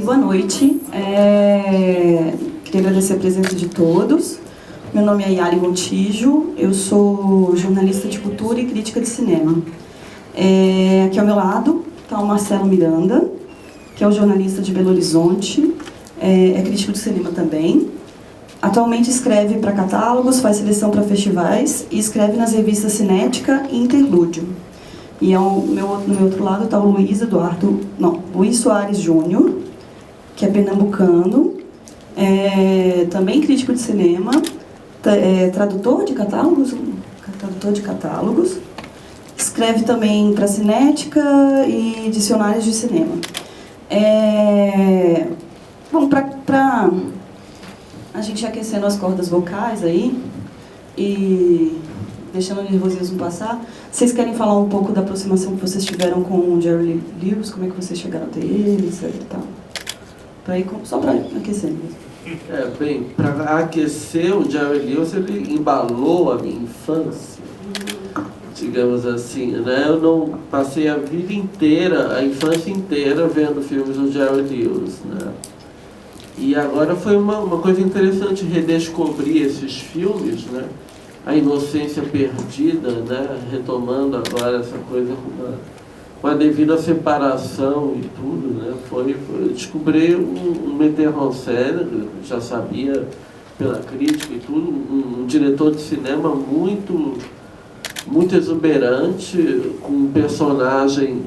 boa noite. Queria agradecer a presença de todos. Meu nome é Yari Montijo, eu sou jornalista de cultura e crítica de cinema. Aqui ao meu lado está o Marcelo Miranda, que é um jornalista de Belo Horizonte, é crítico de cinema também. Atualmente escreve para catálogos, faz seleção para festivais e escreve nas revistas Cinética e Interlúdio. E no meu outro lado está o Luiz Soares Júnior, que é pernambucano, também crítico de cinema, tradutor de catálogos, escreve também para Cinética e dicionários de cinema. Bom, para a gente aquecendo as cordas vocais aí e deixando o nervosismo passar, vocês querem falar um pouco da aproximação que vocês tiveram com o Jerry Lewis? Como é que vocês chegaram até ele, etc e tal? Só para aquecer mesmo. Bem, para aquecer, o Jerry Lewis, ele embalou a minha infância, digamos assim, né? Eu não passei a vida inteira, a infância inteira, vendo filmes do Jerry Lewis, né? E agora foi uma coisa interessante redescobrir esses filmes, né? A Inocência Perdida, né? Retomando agora essa coisa com a devida separação e tudo, né? Foi descobrir um metteur en scène, já sabia pela crítica e tudo, um diretor de cinema muito exuberante, com um personagem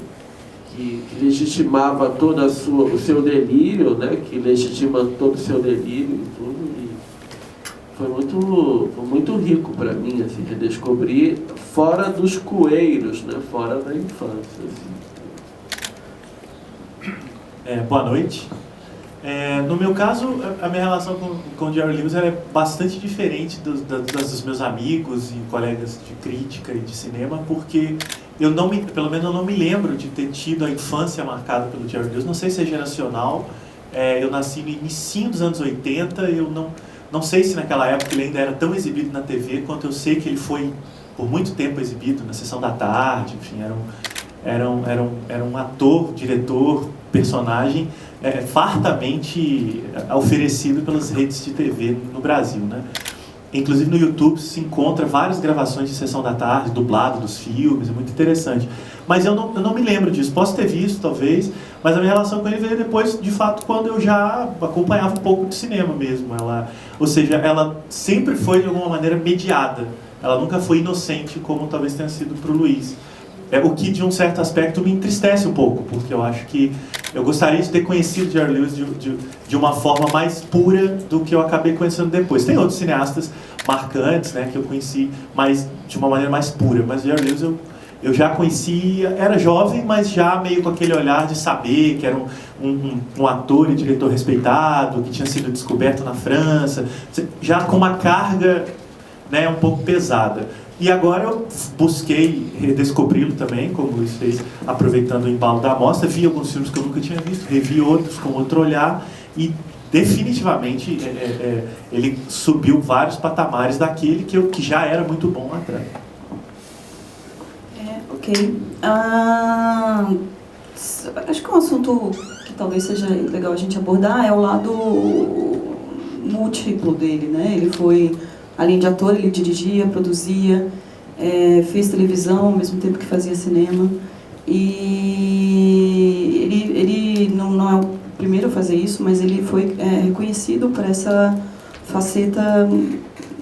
que legitimava todo o seu delírio, né? Que legitima todo o seu delírio e tudo. Foi muito rico para mim, assim, redescobrir fora dos coeiros, né? Fora da infância. Assim. Boa noite. No meu caso, a minha relação com o Jerry Lewis é bastante diferente dos meus amigos e colegas de crítica e de cinema, porque pelo menos eu não me lembro de ter tido a infância marcada pelo Jerry Lewis. Não sei se é geracional. Eu nasci no início dos anos 80, eu não sei se naquela época ele ainda era tão exibido na TV quanto eu sei que ele foi por muito tempo exibido na Sessão da Tarde. Enfim, era um ator, diretor, personagem fartamente oferecido pelas redes de TV no Brasil, né? Inclusive no YouTube se encontra várias gravações de Sessão da Tarde, dublado dos filmes, é muito interessante. Mas eu não me lembro disso, posso ter visto talvez, mas a minha relação com ele veio depois, de fato, quando eu já acompanhava um pouco de cinema mesmo. Ou seja, ela sempre foi de alguma maneira mediada, ela nunca foi inocente como talvez tenha sido para o Luiz. O que de um certo aspecto me entristece um pouco, porque eu acho que eu gostaria de ter conhecido Jerry Lewis de uma forma mais pura do que eu acabei conhecendo depois. Tem outros cineastas marcantes, né, que eu conheci de uma maneira mais pura, mas Jerry Lewis eu já conhecia, era jovem, mas já meio com aquele olhar de saber que era um ator e diretor respeitado, que tinha sido descoberto na França, já com uma carga, né, um pouco pesada. E agora eu busquei redescobri-lo também, como o Luiz fez, aproveitando o embalo da amostra. Vi alguns filmes que eu nunca tinha visto, revi outros com outro olhar e definitivamente ele subiu vários patamares daquele que já era muito bom lá atrás. Ok. Acho que um assunto que talvez seja legal a gente abordar é o lado múltiplo dele, né? Ele foi... Além de ator, ele dirigia, produzia, fez televisão ao mesmo tempo que fazia cinema. E ele não é o primeiro a fazer isso, mas ele foi reconhecido por essa faceta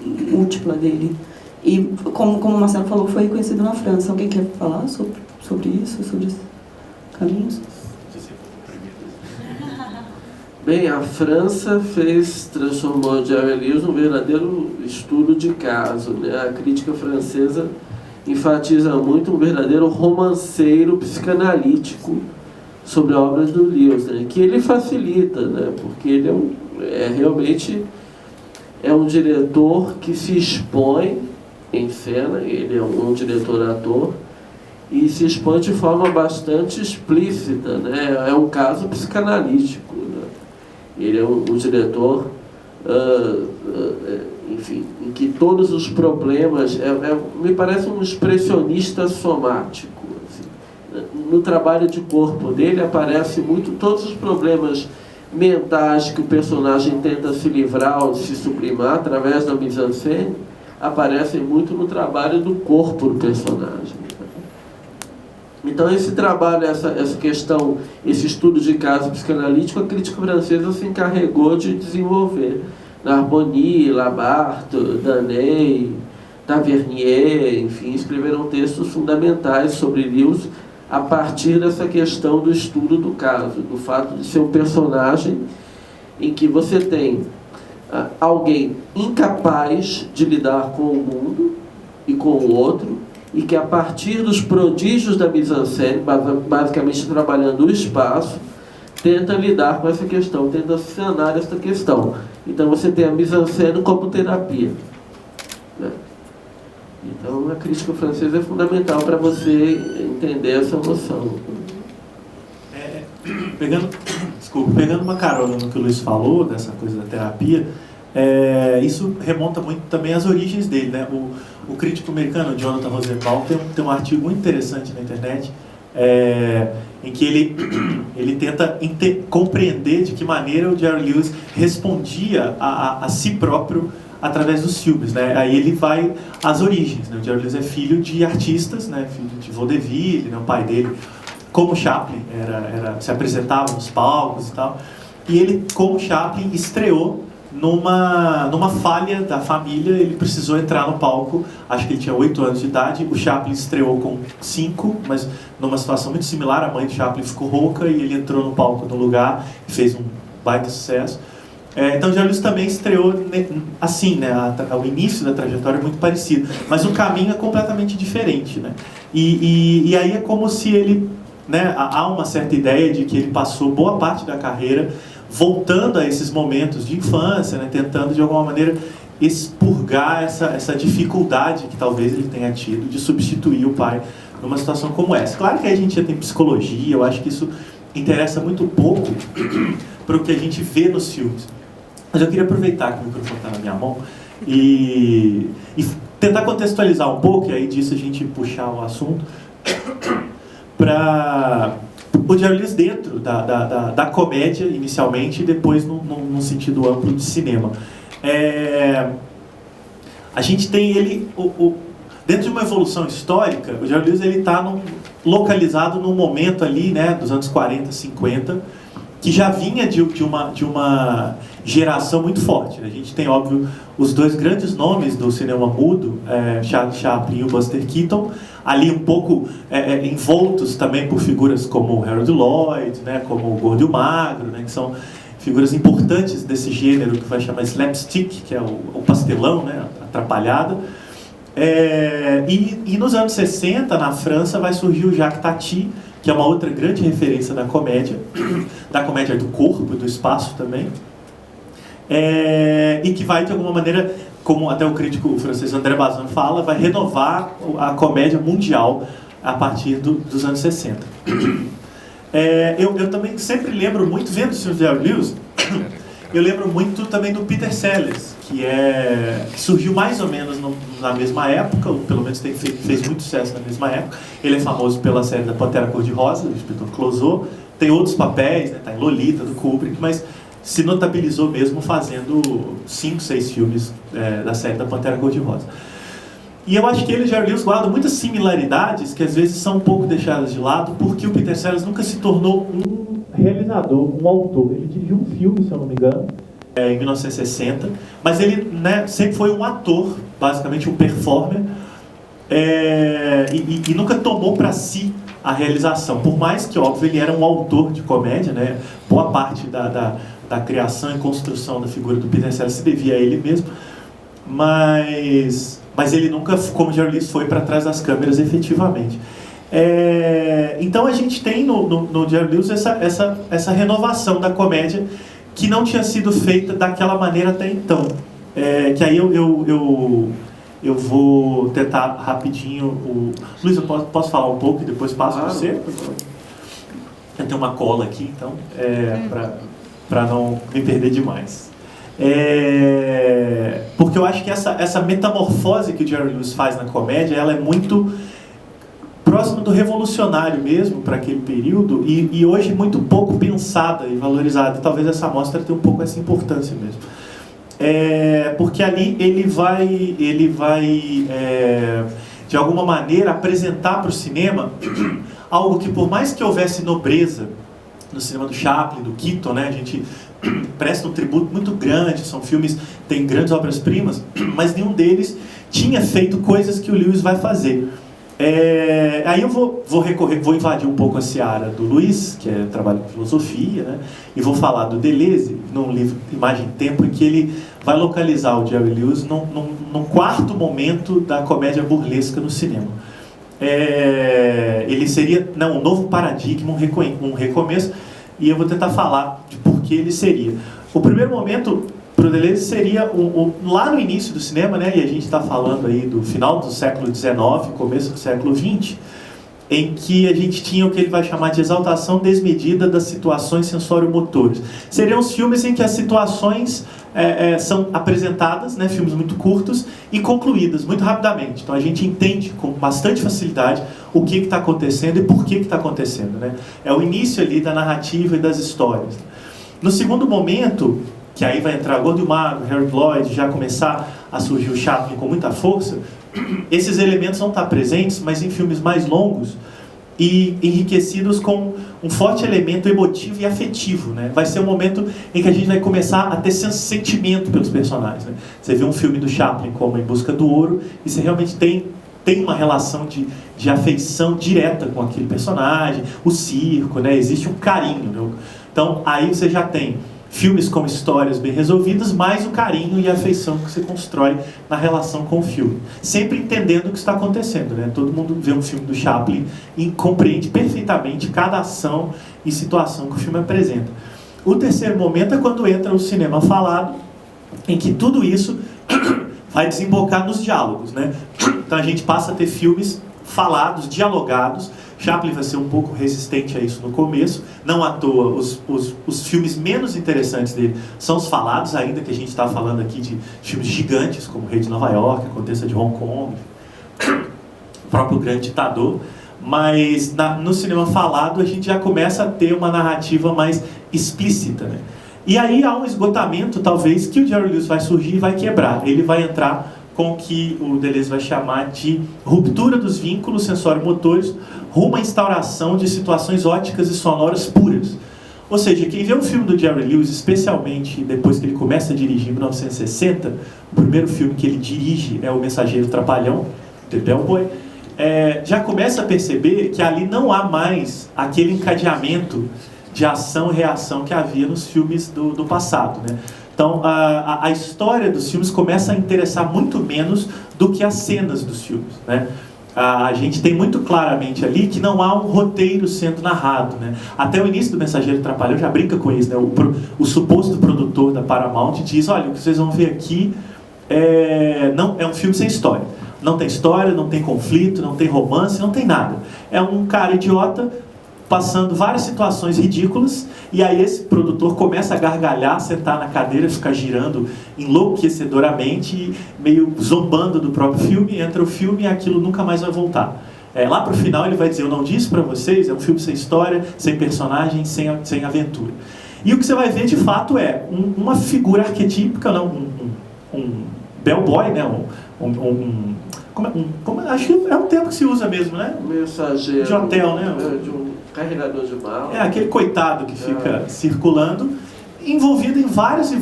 múltipla dele. E, como o Marcelo falou, foi reconhecido na França. Alguém quer falar sobre isso, sobre esses caminhos? Bem, a França transformou o Jerry Lewis num verdadeiro estudo de caso, né? A crítica francesa enfatiza muito um verdadeiro romanceiro psicanalítico sobre obras do Lewis, né? Que ele facilita, né? Porque ele realmente é um diretor que se expõe em cena, ele é um diretor-ator, e se expõe de forma bastante explícita, né? É um caso psicanalítico. Ele é um diretor, enfim, em que todos os problemas... me parece um expressionista somático. Assim. No trabalho de corpo dele aparece muito todos os problemas mentais que o personagem tenta se livrar ou se sublimar através da mise-en-scène aparecem muito no trabalho do corpo do personagem. Então esse trabalho, essa questão, esse estudo de caso psicanalítico, a crítica francesa se encarregou de desenvolver. Narbonne, Labarthe, Daney, Tavernier, enfim, escreveram textos fundamentais sobre Lewis a partir dessa questão do estudo do caso, do fato de ser um personagem em que você tem alguém incapaz de lidar com o mundo e com o outro, e que a partir dos prodígios da mise-en-scène, basicamente trabalhando o espaço, tenta lidar com essa questão, tenta sanar essa questão. Então você tem a mise-en-scène como terapia, né? Então a crítica francesa é fundamental para você entender essa noção. Pegando uma carona no que o Luiz falou, dessa coisa da terapia, isso remonta muito também às origens dele, né? O crítico americano Jonathan Rosenbaum tem um artigo muito interessante na internet, em que ele tenta compreender de que maneira o Jerry Lewis respondia a si próprio através dos filmes, né? Aí ele vai às origens, né? O Jerry Lewis é filho de artistas, né? Filho de vaudeville, né? O pai dele, como Chaplin, se apresentava nos palcos e tal. E ele, como Chaplin, estreou numa falha da família. Ele precisou entrar no palco, acho que ele tinha 8 anos de idade. O Chaplin estreou com 5, mas numa situação muito similar. A mãe de Chaplin ficou rouca e ele entrou no palco no lugar e fez um baita sucesso. Então, Jerry Lewis também estreou assim, né? O início da trajetória é muito parecido, mas o caminho é completamente diferente, né? E aí é como se ele, né? Há uma certa ideia de que ele passou boa parte da carreira voltando a esses momentos de infância, né? Tentando de alguma maneira expurgar essa dificuldade que talvez ele tenha tido de substituir o pai numa situação como essa. Claro que aí a gente já tem psicologia, eu acho que isso interessa muito pouco para o que a gente vê nos filmes. Mas eu queria aproveitar que o microfone está na minha mão e tentar contextualizar um pouco, e aí disso a gente puxar o assunto, para o Jerry Lewis dentro da comédia, inicialmente, e depois num sentido amplo de cinema. A gente tem ele, dentro de uma evolução histórica, o Jerry Lewis está localizado num momento ali, né, dos anos 40, 50, que já vinha de uma geração muito forte. A gente tem, óbvio, os dois grandes nomes do cinema mudo, Charlie Chaplin e o Buster Keaton, ali um pouco envoltos também por figuras como Harold Lloyd, né, como o Gordo e o Magro, né, que são figuras importantes desse gênero que vai chamar slapstick, que é o pastelão, né, atrapalhada. E nos anos 60, na França, vai surgir o Jacques Tati, que é uma outra grande referência da comédia do corpo e do espaço também, e que vai, de alguma maneira, como até o crítico francês André Bazin fala, vai renovar a comédia mundial a partir dos anos 60. Eu também sempre lembro muito, vendo os filmes de Jerry Lewis, eu lembro muito também do Peter Sellers, que surgiu mais ou menos na mesma época, ou pelo menos fez muito sucesso na mesma época. Ele é famoso pela série da Pantera Cor-de-Rosa, do Inspetor Clouseau. Tem outros papéis, né? Tá em Lolita, do Kubrick, mas se notabilizou mesmo fazendo 5, 6 filmes da série da Pantera Cor-de-Rosa. E eu acho que ele e Jerry Lewis guardam muitas similaridades que às vezes são um pouco deixadas de lado, porque o Peter Sellers nunca se tornou um realizador, um autor. Ele dirigiu um filme, se eu não me engano, em 1960, mas ele, né, sempre foi um ator, basicamente um performer, e nunca tomou para si a realização, por mais que, óbvio, ele era um autor de comédia, né? Boa parte da criação e construção da figura do Peter Sellers se devia a ele mesmo, mas ele nunca, como Jerry Lewis, foi para trás das câmeras efetivamente. Então a gente tem no Jerry Lewis essa renovação da comédia que não tinha sido feita daquela maneira até então. Que aí eu vou tentar rapidinho. Luiz, eu posso falar um pouco e depois passo para você? Eu tenho uma cola aqui, então, para não me perder demais. Porque eu acho que essa metamorfose que o Jerry Lewis faz na comédia, ela é muito próximo do revolucionário mesmo para aquele período e hoje muito pouco pensada e valorizada. Talvez essa mostra tenha um pouco essa importância mesmo. Porque ali ele vai de alguma maneira apresentar para o cinema algo que, por mais que houvesse nobreza no cinema do Chaplin, do Keaton, né, a gente presta um tributo muito grande, são filmes, tem grandes obras-primas, mas nenhum deles tinha feito coisas que o Lewis vai fazer. Aí eu vou invadir um pouco a seara do Luiz, que trabalha com filosofia, né, e vou falar do Deleuze, num livro Imagem e Tempo, em que ele vai localizar o Jerry Lewis num quarto momento da comédia burlesca no cinema. Ele seria um novo paradigma, um recomeço, e eu vou tentar falar de por que ele seria. O primeiro momento para o Deleuze seria lá no início do cinema, né, e a gente está falando aí do final do século XIX, começo do século XX, em que a gente tinha o que ele vai chamar de exaltação desmedida das situações sensório-motores. Seriam os filmes em que as situações são apresentadas, né, filmes muito curtos, e concluídas muito rapidamente. Então a gente entende com bastante facilidade o que está acontecendo e por que está acontecendo, né? É o início ali da narrativa e das histórias. No segundo momento, que aí vai entrar Gordo e Magro, Harold Lloyd, já começar a surgir o Chaplin com muita força, esses elementos vão estar presentes, mas em filmes mais longos e enriquecidos com um forte elemento emotivo e afetivo, né? Vai ser um momento em que a gente vai começar a ter sentimento pelos personagens, né? Você vê um filme do Chaplin como Em Busca do Ouro e você realmente tem uma relação de afeição direta com aquele personagem, o circo, né? Existe um carinho, né? Então aí você já tem filmes com histórias bem resolvidas, mais o carinho e a afeição que você constrói na relação com o filme. Sempre entendendo o que está acontecendo, né? Todo mundo vê um filme do Chaplin e compreende perfeitamente cada ação e situação que o filme apresenta. O terceiro momento é quando entra o cinema falado, em que tudo isso vai desembocar nos diálogos, né? Então a gente passa a ter filmes falados, dialogados. Chaplin vai ser um pouco resistente a isso no começo, não à toa os filmes menos interessantes dele são os falados, ainda que a gente está falando aqui de filmes gigantes como O Rei de Nova York, A Condessa de Hong Kong, o próprio Grande Ditador, mas no cinema falado a gente já começa a ter uma narrativa mais explícita, né? E aí há um esgotamento talvez que o Jerry Lewis vai surgir e vai quebrar, ele vai entrar com o que o Deleuze vai chamar de ruptura dos vínculos sensório-motores rumo à instauração de situações óticas e sonoras puras. Ou seja, quem vê um filme do Jerry Lewis, especialmente depois que ele começa a dirigir em 1960, o primeiro filme que ele dirige é O Mensageiro Trapalhão, The Bellboy, já começa a perceber que ali não há mais aquele encadeamento de ação e reação que havia nos filmes do passado, né? Então, a história dos filmes começa a interessar muito menos do que as cenas dos filmes, né? A gente tem muito claramente ali que não há um roteiro sendo narrado, né? Até o início do Mensageiro Trapalhão já brinca com isso, né? O suposto produtor da Paramount diz, olha, o que vocês vão ver aqui é um filme sem história. Não tem história, não tem conflito, não tem romance, não tem nada. É um cara idiota passando várias situações ridículas, e aí esse produtor começa a gargalhar, sentar na cadeira, ficar girando enlouquecedoramente, meio zombando do próprio filme, entra o filme e aquilo nunca mais vai voltar. Lá pro final ele vai dizer, eu não disse para vocês, é um filme sem história, sem personagem, sem aventura. E o que você vai ver de fato é uma figura arquetípica, não, um bellboy, né? Acho que é um termo que se usa mesmo, né? Mensageiro de hotel, né? De um carregador de mala. Aquele coitado que fica circulando, envolvido em várias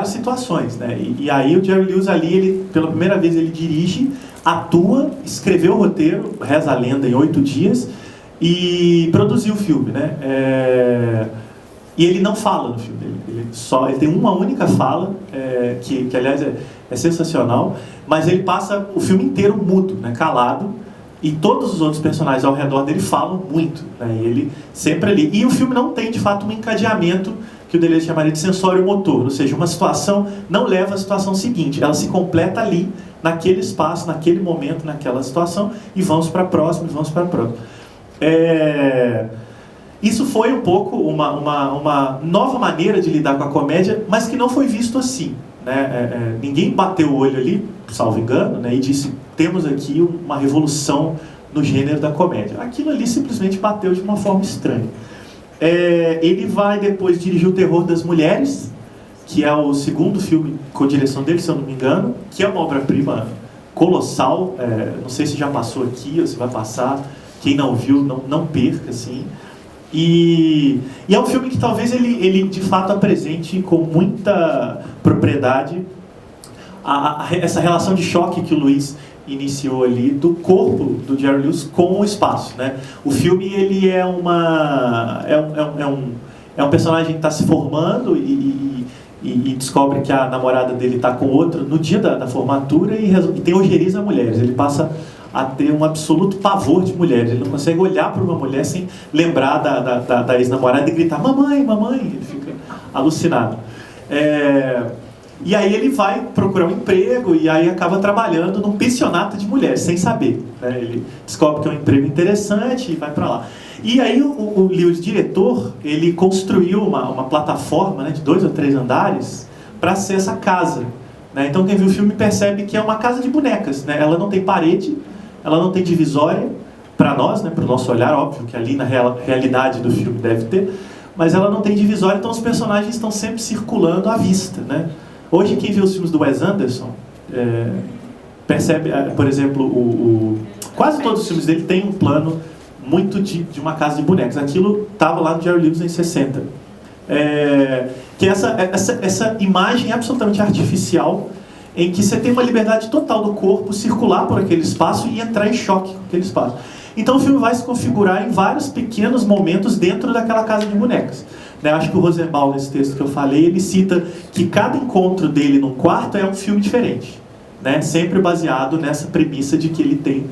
situações, né? E aí o Jerry Lewis ali, ele, pela primeira vez ele dirige, atua, escreveu o roteiro, reza a lenda em 8 dias, e produziu o filme, né? E ele não fala no filme, ele tem uma única fala, que aliás é sensacional, mas ele passa o filme inteiro mudo, né, calado, e todos os outros personagens ao redor dele falam muito, né, e ele sempre ali. E o filme não tem, de fato, um encadeamento que o Deleuze chamaria de sensório-motor, ou seja, uma situação não leva à situação seguinte, ela se completa ali, naquele espaço, naquele momento, naquela situação, e vamos para a próxima, Isso foi um pouco uma nova maneira de lidar com a comédia, mas que não foi visto assim, né? Ninguém bateu o olho ali, salvo engano, né, e disse, temos aqui uma revolução no gênero da comédia. Aquilo ali simplesmente bateu de uma forma estranha. Ele vai depois dirigir O Terror das Mulheres, que é o segundo filme com direção dele, se eu não me engano, que é uma obra-prima colossal. Não sei se já passou aqui ou se vai passar. Quem não viu, não perca, assim. E é um filme que talvez ele de fato apresente com muita propriedade essa relação de choque que o Luiz iniciou ali do corpo do Jerry Lewis com o espaço, né? O filme ele é um personagem que está se formando e descobre que a namorada dele está com outro no dia da formatura e tem ojeriza a mulheres. Ele passa a ter um absoluto pavor de mulheres. Ele não consegue olhar para uma mulher sem lembrar da ex-namorada e gritar mamãe, mamãe. Ele fica alucinado. E aí ele vai procurar um emprego e aí acaba trabalhando num pensionato de mulheres, sem saber, né? Ele descobre que é um emprego interessante e vai para lá. E aí o Lewis, diretor, ele construiu uma plataforma, né, de 2 ou 3 andares para ser essa casa, né? Então quem viu o filme percebe que é uma casa de bonecas, né? Ela não tem parede, ela não tem divisória, para nós, né, para o nosso olhar, óbvio que ali na realidade do filme deve ter, mas ela não tem divisória, então os personagens estão sempre circulando à vista, né? Hoje, quem vê os filmes do Wes Anderson percebe, por exemplo, quase todos os filmes dele têm um plano muito de uma casa de bonecos. Aquilo estava lá no Jerry Lewis em 60. Que essa imagem absolutamente artificial, em que você tem uma liberdade total do corpo circular por aquele espaço e entrar em choque com aquele espaço. Então o filme vai se configurar em vários pequenos momentos dentro daquela casa de bonecas. Acho que o Rosenbaum, nesse texto que eu falei, ele cita que cada encontro dele num quarto é um filme diferente, né? Sempre baseado nessa premissa de que ele tem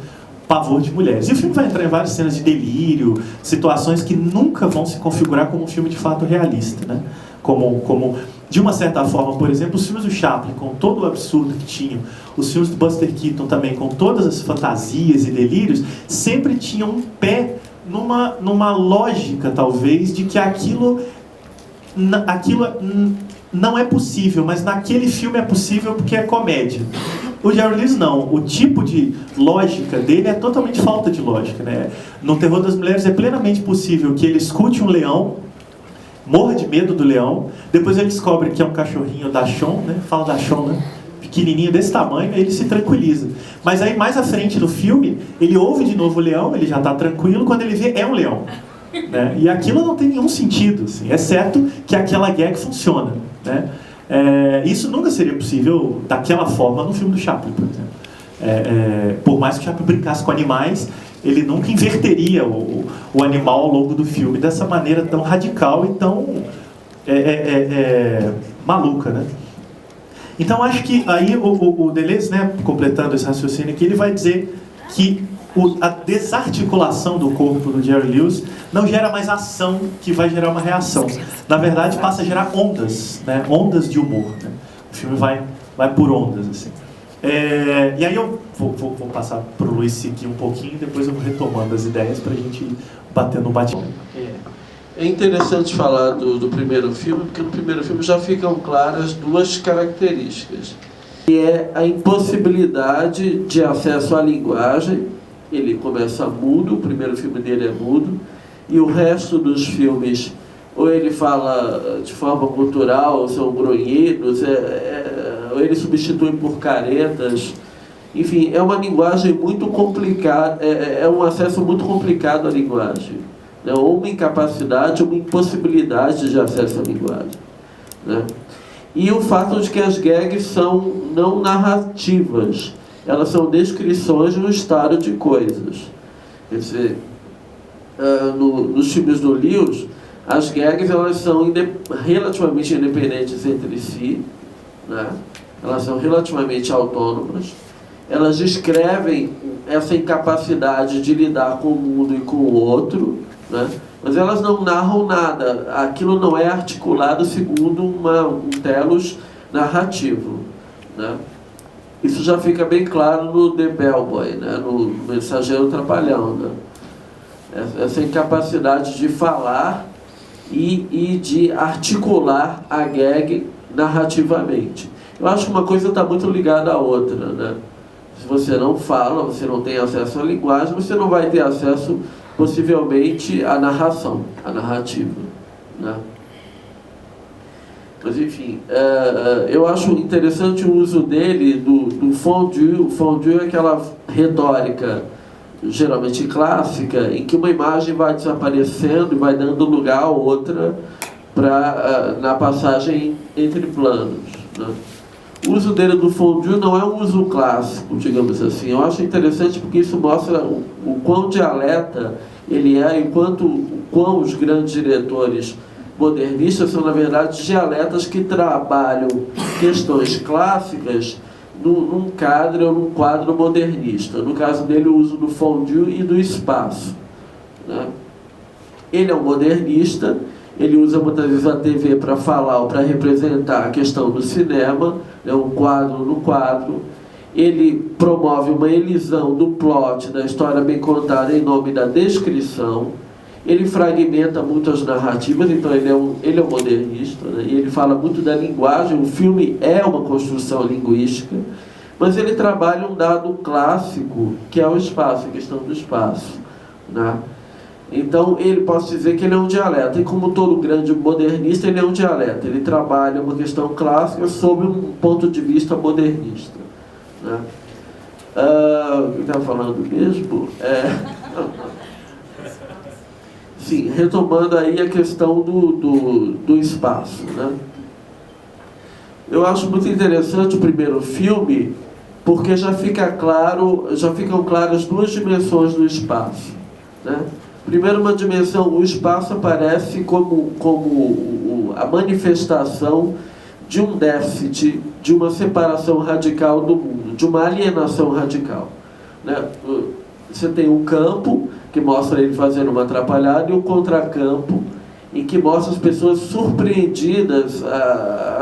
pavor de mulheres. E o filme vai entrar em várias cenas de delírio, situações que nunca vão se configurar como um filme de fato realista, né? Como de uma certa forma, por exemplo, os filmes do Chaplin, com todo o absurdo que tinham, os filmes do Buster Keaton também, com todas as fantasias e delírios, sempre tinham um pé numa lógica, talvez, de que aquilo não é possível, mas naquele filme é possível porque é comédia. O Jerry Lewis não. O tipo de lógica dele é totalmente falta de lógica, né? No Terror das Mulheres é plenamente possível que ele escute um leão, morra de medo do leão, depois ele descobre que é um cachorrinho dachshund, né? Fala dachshund, né? Pequenininho desse tamanho, aí ele se tranquiliza. Mas aí mais à frente do filme, ele ouve de novo o leão, ele já está tranquilo, quando ele vê, é um leão, né? E aquilo não tem nenhum sentido, assim, exceto que aquela gag funciona, né? Isso nunca seria possível daquela forma no filme do Chaplin, por exemplo. Por mais que o Chaplin brincasse com animais, ele nunca inverteria o animal ao longo do filme dessa maneira tão radical e tão maluca, né? Então acho que aí o Deleuze, né, completando esse raciocínio aqui, ele vai dizer que a desarticulação do corpo do Jerry Lewis não gera mais ação que vai gerar uma reação. Na verdade, passa a gerar ondas, né? Ondas de humor, né? O filme vai por ondas, assim. E aí eu vou passar para o Luiz seguir um pouquinho e depois eu vou retomando as ideias para a gente ir batendo um bate-papo. É interessante falar do primeiro filme, porque no primeiro filme já ficam claras 2 características. Que é a impossibilidade de acesso à linguagem. Ele começa mudo, o primeiro filme dele é mudo, e o resto dos filmes, ou ele fala de forma cultural, ou são grunhidos, ou ele substitui por caretas. Enfim, é uma linguagem muito complicada, é um acesso muito complicado à linguagem. Ou uma incapacidade, ou uma impossibilidade de acesso à linguagem, né? E o fato de que as gags são não narrativas, elas são descrições de um estado de coisas. Quer dizer, nos filmes do Lewis, as gags elas são relativamente independentes entre si, né? Elas são relativamente autônomas, elas descrevem essa incapacidade de lidar com o mundo e com o outro, né? Mas elas não narram nada, aquilo não é articulado segundo um telos narrativo, né? Isso já fica bem claro no The Bellboy, né? No Mensageiro Trapalhão, né? Essa incapacidade de falar e de articular a gag narrativamente. Eu acho que uma coisa está muito ligada à outra, né? Se você não fala, você não tem acesso à linguagem, você não vai ter acesso, possivelmente, à narração, à narrativa, né? Mas, enfim, eu acho interessante o uso dele do fondue. O fondue é aquela retórica, geralmente clássica, em que uma imagem vai desaparecendo e vai dando lugar a outra na passagem entre planos, né? O uso dele do fondue não é um uso clássico, digamos assim. Eu acho interessante porque isso mostra o quão dialeta ele é e o quão os grandes diretores modernistas são, na verdade, dialetas que trabalham questões clássicas num quadro modernista. No caso dele, o uso do fondue e do espaço, né? Ele é um modernista, ele usa muitas vezes a TV para falar ou para representar a questão do cinema, um quadro no quadro. Ele promove uma elisão do plot, da história bem contada, em nome da descrição. Ele fragmenta muito as narrativas, então ele é um modernista, né? E ele fala muito da linguagem. O filme é uma construção linguística, mas ele trabalha um dado clássico, que é o espaço, a questão do espaço, né? Então, posso dizer que ele é um dialeto, e como todo grande modernista, ele é um dialeto. Ele trabalha uma questão clássica sob um ponto de vista modernista, né? O que eu estava falando mesmo? Sim, retomando aí a questão do espaço, né? Eu acho muito interessante o primeiro filme, porque já ficam claras duas dimensões do espaço, né? Primeiro, uma dimensão, o espaço aparece como a manifestação de um déficit, de uma separação radical do mundo, de uma alienação radical, né? Você tem um campo, que mostra ele fazendo uma atrapalhada, e o contracampo, em que mostra as pessoas surpreendidas,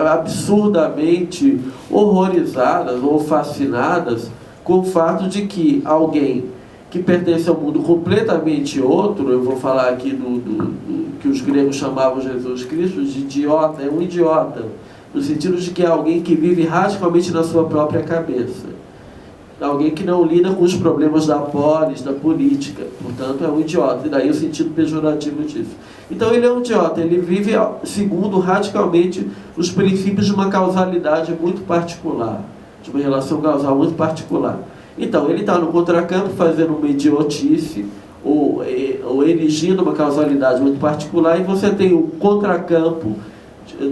absurdamente horrorizadas ou fascinadas com o fato de que alguém que pertence a um mundo completamente outro, eu vou falar aqui do que os gregos chamavam Jesus Cristo de idiota, é um idiota, no sentido de que é alguém que vive radicalmente na sua própria cabeça, alguém que não lida com os problemas da polis, da política, portanto é um idiota, e daí o sentido pejorativo disso. Então ele é um idiota, ele vive segundo radicalmente os princípios de uma causalidade muito particular, de uma relação causal muito particular. Então, ele está no contracampo fazendo uma idiotice, ou erigindo uma causalidade muito particular, e você tem o contracampo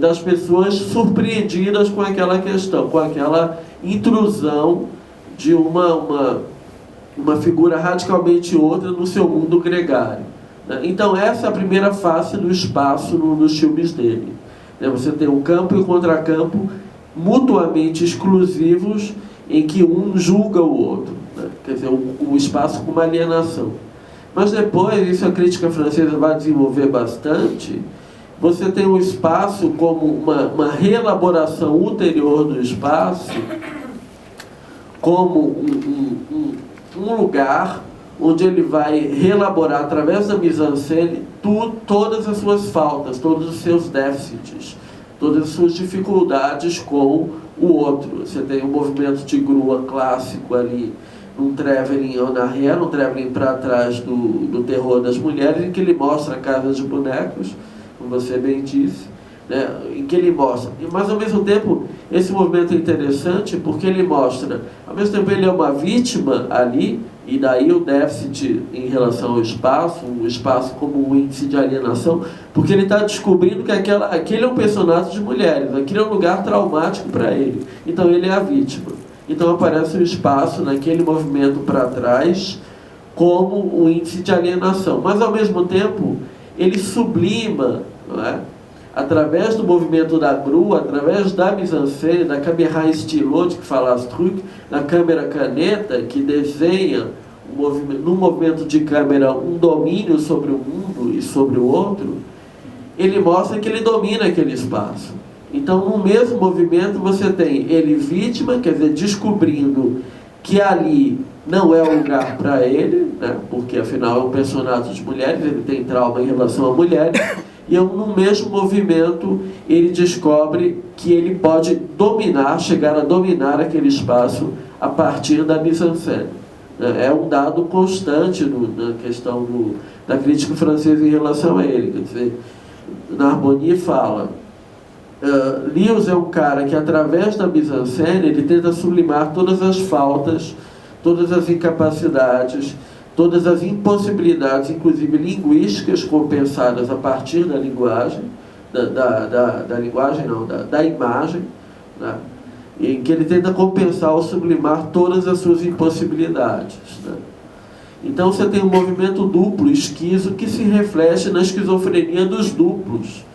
das pessoas surpreendidas com aquela questão, com aquela intrusão de uma figura radicalmente outra no seu mundo gregário, né? Então, essa é a primeira face do espaço nos filmes dele, né? Você tem o campo e o contracampo mutuamente exclusivos, em que um julga o outro, né? Quer dizer, o espaço como uma alienação. Mas depois, isso a crítica francesa vai desenvolver bastante, você tem o espaço como uma reelaboração ulterior do espaço, como um lugar onde ele vai reelaborar, através da mise-en-scène, todas as suas faltas, todos os seus déficits, todas as suas dificuldades com o outro. Você tem um movimento de grua clássico ali, um traveling en arrière, um traveling para trás do terror das mulheres, em que ele mostra a casa de bonecos, como você bem disse, né? Em que ele mostra, mas ao mesmo tempo esse movimento é interessante porque ele mostra, ao mesmo tempo ele é uma vítima ali, e daí o déficit em relação ao espaço, o espaço como um índice de alienação, porque ele está descobrindo que aquele é um personagem de mulheres, aquele é um lugar traumático para ele, então ele é a vítima. Então aparece o espaço naquele movimento para trás como um índice de alienação, mas ao mesmo tempo ele sublima, não é? Através do movimento da grua, através da mise-en-scène, da caméra stylote, que fala as truques, da câmera caneta, que desenha num movimento de câmera um domínio sobre o mundo e sobre o outro, ele mostra que ele domina aquele espaço. Então, no mesmo movimento, você tem ele vítima, quer dizer, descobrindo que ali não é o lugar para ele, né? Porque afinal é um personagem de mulheres, ele tem trauma em relação a mulheres, e no mesmo movimento ele descobre que ele pode chegar a dominar aquele espaço a partir da mise-en-scène. É um dado constante na questão da crítica francesa em relação a ele. Quer dizer, Narbonne fala, Lewis é um cara que, através da mise-en-scène, ele tenta sublimar todas as faltas, todas as incapacidades, todas as impossibilidades, inclusive linguísticas, compensadas a partir da linguagem, da imagem, né? Em que ele tenta compensar ou sublimar todas as suas impossibilidades, né? Então você tem um movimento duplo, esquizo, que se reflete na esquizofrenia dos duplos,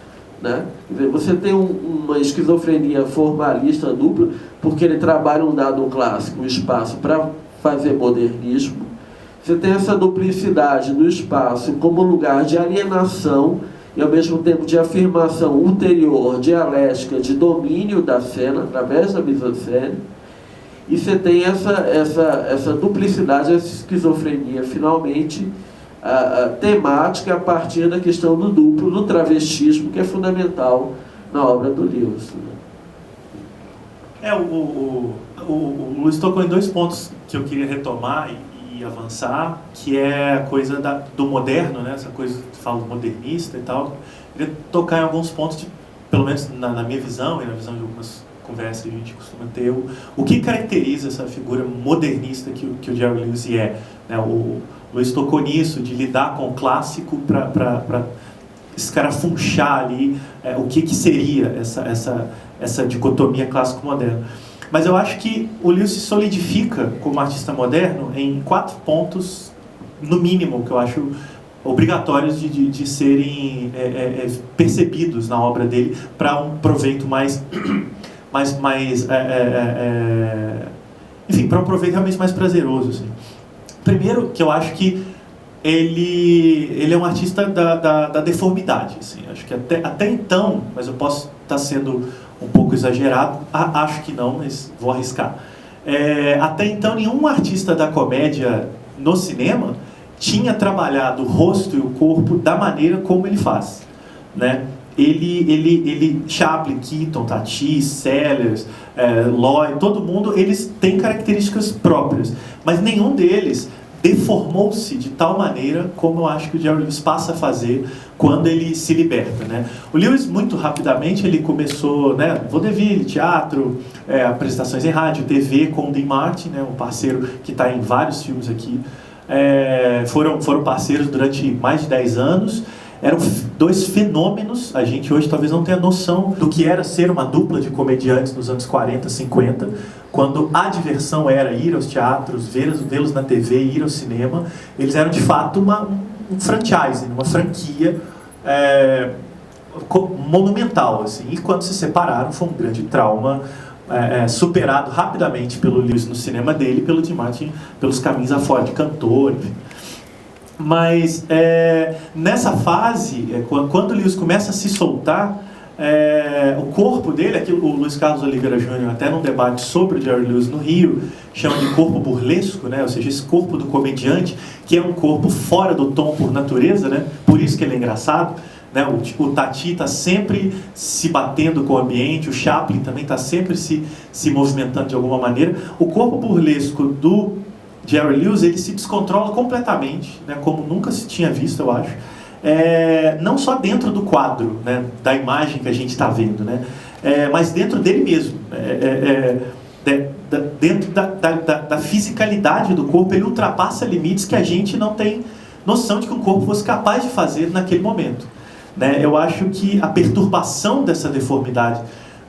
né? Quer dizer, você tem uma esquizofrenia formalista dupla, porque ele trabalha um dado clássico, um espaço, para fazer modernismo. Você tem essa duplicidade do espaço como lugar de alienação e, ao mesmo tempo, de afirmação ulterior, dialética, de domínio da cena, através da mise-en-scène. E você tem essa duplicidade, essa esquizofrenia, finalmente, temática a partir da questão do duplo, do travestismo, que é fundamental na obra do Lewis. O Luiz tocou em dois pontos que eu queria retomar e avançar, que é a coisa do moderno, né? Essa coisa que fala modernista e tal. Eu queria tocar em alguns pontos, pelo menos na minha visão e na visão de algumas conversas que a gente costuma ter, o que caracteriza essa figura modernista que o Jerry Lewis é, né? O Luiz tocou nisso, de lidar com o clássico para escarafunchar ali o que seria essa dicotomia clássico-moderno. Mas eu acho que o Lewis se solidifica como artista moderno em 4 pontos, no mínimo, que eu acho obrigatórios de serem percebidos na obra dele para um proveito enfim, para um proveito realmente mais prazeroso, assim. Primeiro, que eu acho que ele é um artista da deformidade, assim. Acho que até então, mas eu posso estar sendo um pouco exagerado, acho que não, mas vou arriscar. Até então, nenhum artista da comédia no cinema tinha trabalhado o rosto e o corpo da maneira como ele faz, né? Chaplin, Keaton, Tati, Sellers, Lloyd, todo mundo, eles têm características próprias, mas nenhum deles deformou-se de tal maneira como eu acho que o Jerry Lewis passa a fazer quando ele se liberta, né? O Lewis, muito rapidamente, ele começou, né, vaudeville, teatro, apresentações em rádio, TV, com o Dean Martin, né, um parceiro que está em vários filmes aqui. Foram parceiros durante mais de 10 anos. Eram 2 fenômenos. A gente hoje talvez não tenha noção do que era ser uma dupla de comediantes nos anos 40, 50, quando a diversão era ir aos teatros, vê-los na TV, ir ao cinema. Eles eram de fato um franchise, uma franquia monumental, assim. E quando se separaram foi um grande trauma, superado rapidamente pelo Lewis no cinema dele, pelo Dean Martin, pelos caminhos afora de cantor, enfim. Mas nessa fase, quando o Lewis começa a se soltar, o corpo dele, aquilo, o Luiz Carlos Oliveira Júnior, até num debate sobre o Jerry Lewis no Rio, chama de corpo burlesco, né? Ou seja, esse corpo do comediante, que é um corpo fora do tom por natureza, né? Por isso que ele é engraçado, né? O Tati está sempre se batendo com o ambiente, o Chaplin também está sempre se movimentando de alguma maneira. O corpo burlesco do Jerry Lewis, ele se descontrola completamente, né, como nunca se tinha visto, eu acho. Não só dentro do quadro, né, da imagem que a gente está vendo, né, mas dentro dele mesmo. Dentro da fisicalidade do corpo, ele ultrapassa limites que a gente não tem noção de que o corpo fosse capaz de fazer naquele momento, né. Eu acho que a perturbação dessa deformidade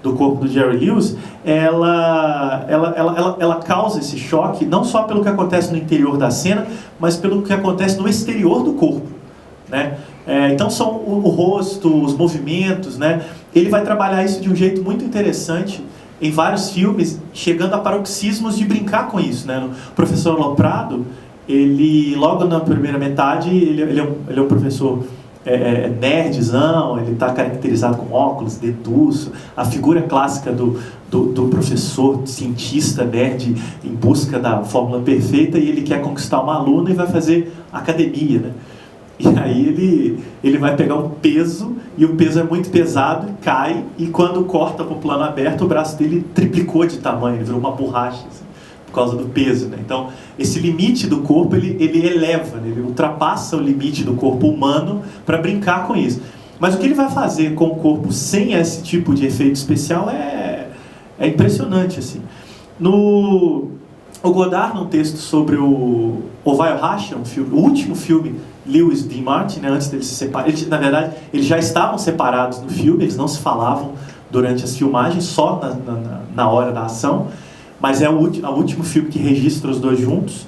do corpo do Jerry Lewis, ela causa esse choque, não só pelo que acontece no interior da cena, mas pelo que acontece no exterior do corpo, né? Então são o rosto, os movimentos, né? Ele vai trabalhar isso de um jeito muito interessante em vários filmes, chegando a paroxismos de brincar com isso, né? O professor Loprado, ele, logo na primeira metade, ele é um professor nerdzão, ele está caracterizado com óculos, deduço, a figura clássica do professor cientista nerd em busca da fórmula perfeita, e ele quer conquistar uma aluna e vai fazer academia, né? E aí ele vai pegar um peso, e o peso é muito pesado, cai, e quando corta para o plano aberto, o braço dele triplicou de tamanho, ele virou uma borracha, assim, por causa do peso, né? Então, esse limite do corpo, ele eleva, né? Ele ultrapassa o limite do corpo humano para brincar com isso. Mas o que ele vai fazer com o corpo sem esse tipo de efeito especial é impressionante, assim. O Godard, num texto sobre o Vai o Racha, o último filme Lewis D. Martin, né, antes deles se separarem, na verdade, eles já estavam separados no filme, eles não se falavam durante as filmagens, só na hora da ação, mas é o último filme que registra os dois juntos.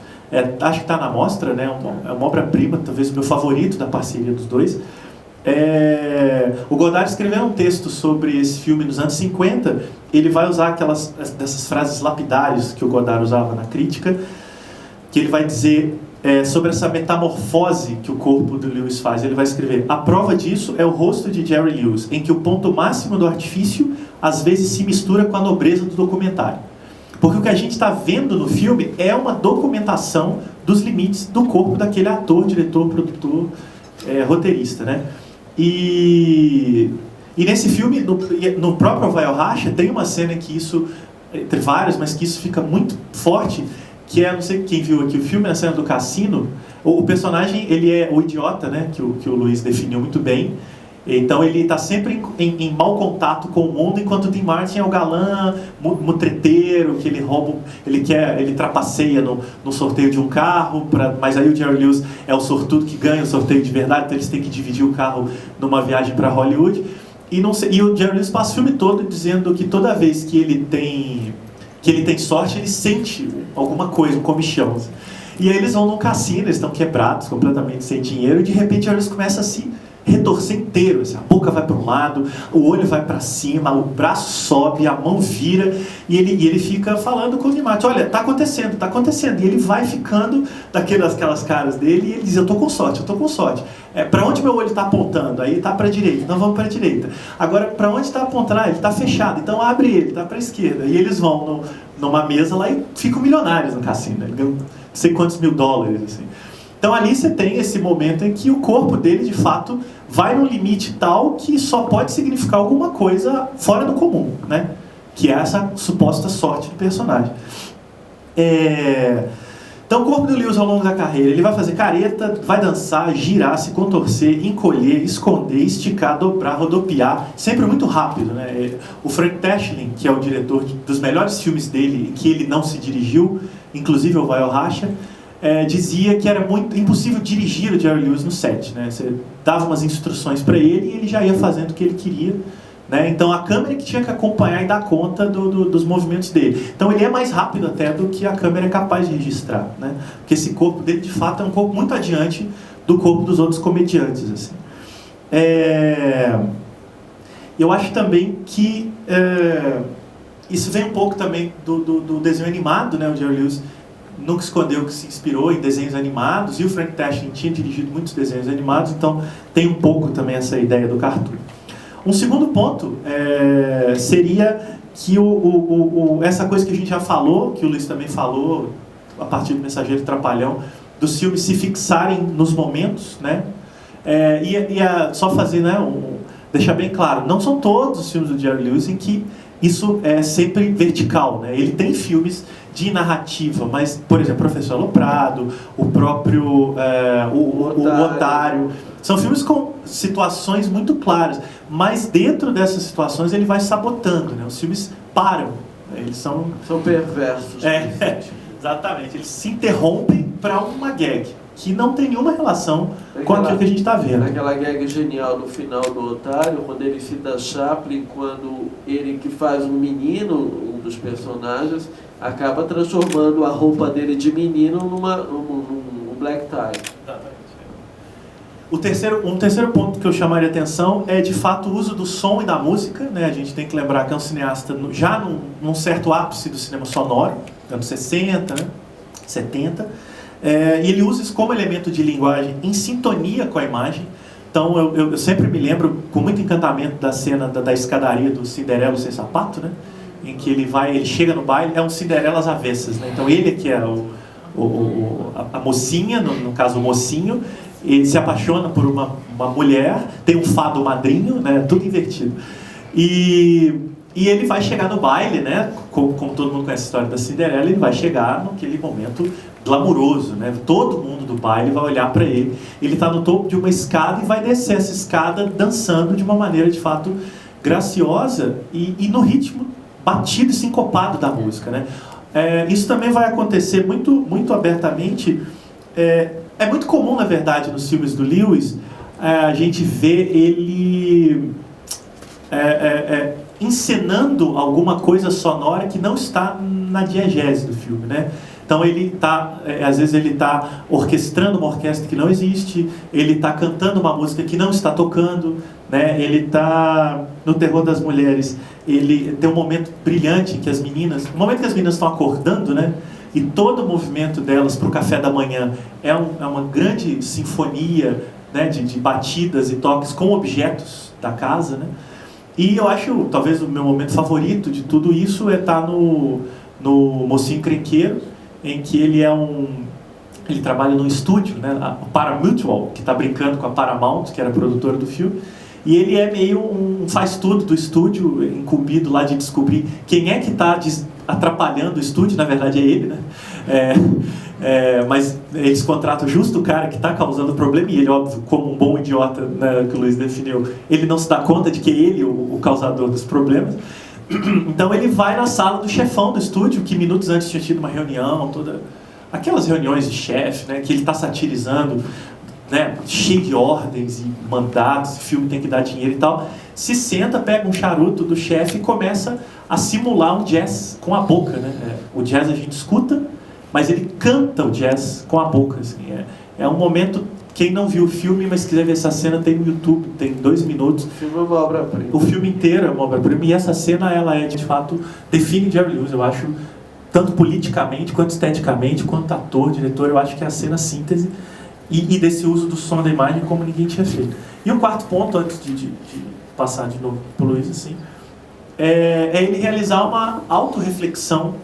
Acho que está na mostra, né, é uma obra-prima, talvez o meu favorito da parceria dos dois. O Godard escreveu um texto sobre esse filme nos anos 50. Ele vai usar dessas frases lapidares que o Godard usava na crítica, que ele vai dizer sobre essa metamorfose que o corpo do Lewis faz. Ele vai escrever: a prova disso é o rosto de Jerry Lewis, em que o ponto máximo do artifício às vezes se mistura com a nobreza do documentário. Porque o que a gente está vendo no filme é uma documentação dos limites do corpo daquele ator, diretor, produtor, roteirista, né? E nesse filme, no próprio Vai ao Racha, tem uma cena que isso, entre várias, mas que isso fica muito forte, que não sei quem viu aqui o filme, na cena do cassino, o personagem, ele é o idiota, né, que o Luiz definiu muito bem. Então ele está sempre em mau contato com o mundo, enquanto o Dean Martin é o galã, mutreteiro, que ele trapaceia no sorteio de um carro, mas aí o Jerry Lewis é o sortudo que ganha o sorteio de verdade, então eles têm que dividir o carro numa viagem para Hollywood. E o Jerry Lewis passa o filme todo dizendo que toda vez que ele tem sorte, ele sente alguma coisa, um comichão. Assim. E aí eles vão num cassino, eles estão quebrados, completamente sem dinheiro, e de repente o Jerry Lewis começa a se retorcer inteiro, assim, a boca vai para um lado, o olho vai para cima, o braço sobe, a mão vira, e ele fica falando com o Dean Martin: olha, tá acontecendo, e ele vai ficando daquelas caras dele, e ele diz: eu tô com sorte, para onde meu olho está apontando? Aí tá para a direita, então vamos para a direita. Agora, para onde está apontando? Ele está fechado, então abre ele, tá para a esquerda. E eles vão numa mesa lá e ficam milionários no cassino, né? Ganham não sei quantos mil dólares, assim. Então ali você tem esse momento em que o corpo dele, de fato, vai num limite tal que só pode significar alguma coisa fora do comum, né? Que é essa suposta sorte do personagem. Então o corpo do Lewis ao longo da carreira, ele vai fazer careta, vai dançar, girar, se contorcer, encolher, esconder, esticar, dobrar, rodopiar, sempre muito rápido, né? O Frank Tashlin, que é o diretor dos melhores filmes dele, que ele não se dirigiu, inclusive o Vai ao Racha, dizia que era muito impossível dirigir o Jerry Lewis no set, né? Você dava umas instruções para ele e ele já ia fazendo o que ele queria, né? Então a câmera que tinha que acompanhar e dar conta dos movimentos dele. Então ele é mais rápido até do que a câmera é capaz de registrar, né? Porque esse corpo dele, de fato, é um corpo muito adiante do corpo dos outros comediantes, assim. Eu acho também que isso vem um pouco também do desenho animado, né? O Jerry Lewis nunca escondeu que se inspirou em desenhos animados, e o Frank Tashlin tinha dirigido muitos desenhos animados, então tem um pouco também essa ideia do cartoon. Um segundo ponto seria que essa coisa que a gente já falou, que o Luiz também falou, a partir do Mensageiro Trapalhão, dos filmes se fixarem nos momentos, né? Só fazer, né, deixar bem claro, não são todos os filmes do Jerry Lewis em que isso é sempre vertical, né? Ele tem filmes de narrativa, mas, por exemplo, Professor Aloprado, o próprio o Otário, são filmes com situações muito claras, mas dentro dessas situações ele vai sabotando, né? Os filmes param, né? Eles são perversos. Exatamente, eles se interrompem para uma gag que não tem nenhuma relação com aquilo que a gente está vendo. Aquela gag genial no final do Otário, quando ele cita Chaplin, quando ele, que faz um menino, um dos personagens, acaba transformando a roupa dele de menino num black tie. Um terceiro ponto que eu chamaria a atenção é, de fato, o uso do som e da música, né? A gente tem que lembrar que é um cineasta já num certo ápice do cinema sonoro, anos 60, né? 70, e ele usa isso como elemento de linguagem em sintonia com a imagem. Então eu sempre me lembro com muito encantamento da cena da escadaria do Cinderela Sem Sapato, né? Em que ele chega no baile, é um Cinderela às avessas, né? Então ele que é a mocinha, no caso o mocinho, ele se apaixona por uma mulher, tem um fado madrinho, né? Tudo invertido. E ele vai chegar no baile, né? Como todo mundo conhece a história da Cinderela, ele vai chegar naquele momento glamuroso, né? Todo mundo do baile vai olhar para ele. Ele está no topo de uma escada e vai descer essa escada dançando de uma maneira, de fato, graciosa e no ritmo batido e sincopado da música, né? Isso também vai acontecer muito, muito abertamente. É muito comum, na verdade, nos filmes do Lewis, a gente ver ele encenando alguma coisa sonora que não está na diegese do filme, né? Então ele às vezes ele está orquestrando uma orquestra que não existe, ele está cantando uma música que não está tocando, né? Ele está no Terror das Mulheres, ele tem um momento brilhante em que as meninas, no momento que as meninas estão acordando, né? E todo o movimento delas para o café da manhã é uma grande sinfonia, né? de batidas e toques com objetos da casa, né? E eu acho, talvez o meu momento favorito de tudo isso é estar no Mocinho Encrenqueiro, em que ele trabalha num estúdio, né, a Paramutual, que está brincando com a Paramount, que era a produtora do filme, e ele é meio um faz-tudo do estúdio, incumbido lá de descobrir quem é que está atrapalhando o estúdio. Na verdade é ele, né? Mas eles contratam justo o cara que está causando o problema, e ele, óbvio, como um bom idiota, né, que o Luiz definiu, ele não se dá conta de que ele é o causador dos problemas. Então ele vai na sala do chefão do estúdio, que minutos antes tinha tido uma reunião, aquelas reuniões de chefe, né, que ele está satirizando, né, cheio de ordens e mandatos, o filme tem que dar dinheiro e tal. Se senta, pega um charuto do chefe e começa a simular um jazz com a boca, né? O jazz a gente escuta, mas ele canta o jazz com a boca, assim. É um momento. Quem não viu o filme, mas quiser ver essa cena, tem no YouTube, tem 2 minutos. O filme é uma obra-prima. O filme inteiro é uma obra-prima, e essa cena, ela de fato, define Jerry Lewis, eu acho, tanto politicamente, quanto esteticamente, quanto ator, diretor, eu acho que é a cena síntese, e desse uso do som da imagem como ninguém tinha feito. E o quarto ponto, antes de passar de novo para o Luiz, assim, é ele realizar uma autorreflexão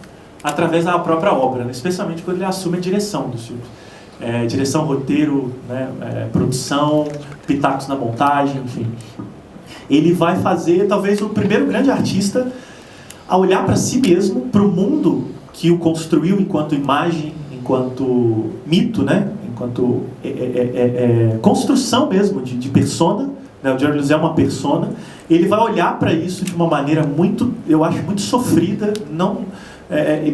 através da própria obra, né? Especialmente quando ele assume a direção dos filmes. Direção, roteiro, né? Produção, pitacos na montagem, enfim. Ele vai fazer, talvez, o primeiro grande artista a olhar para si mesmo, para o mundo que o construiu enquanto imagem, enquanto mito, né? Enquanto construção mesmo de persona, né? O Jerry Lewis é uma persona. Ele vai olhar para isso de uma maneira muito, eu acho, muito sofrida,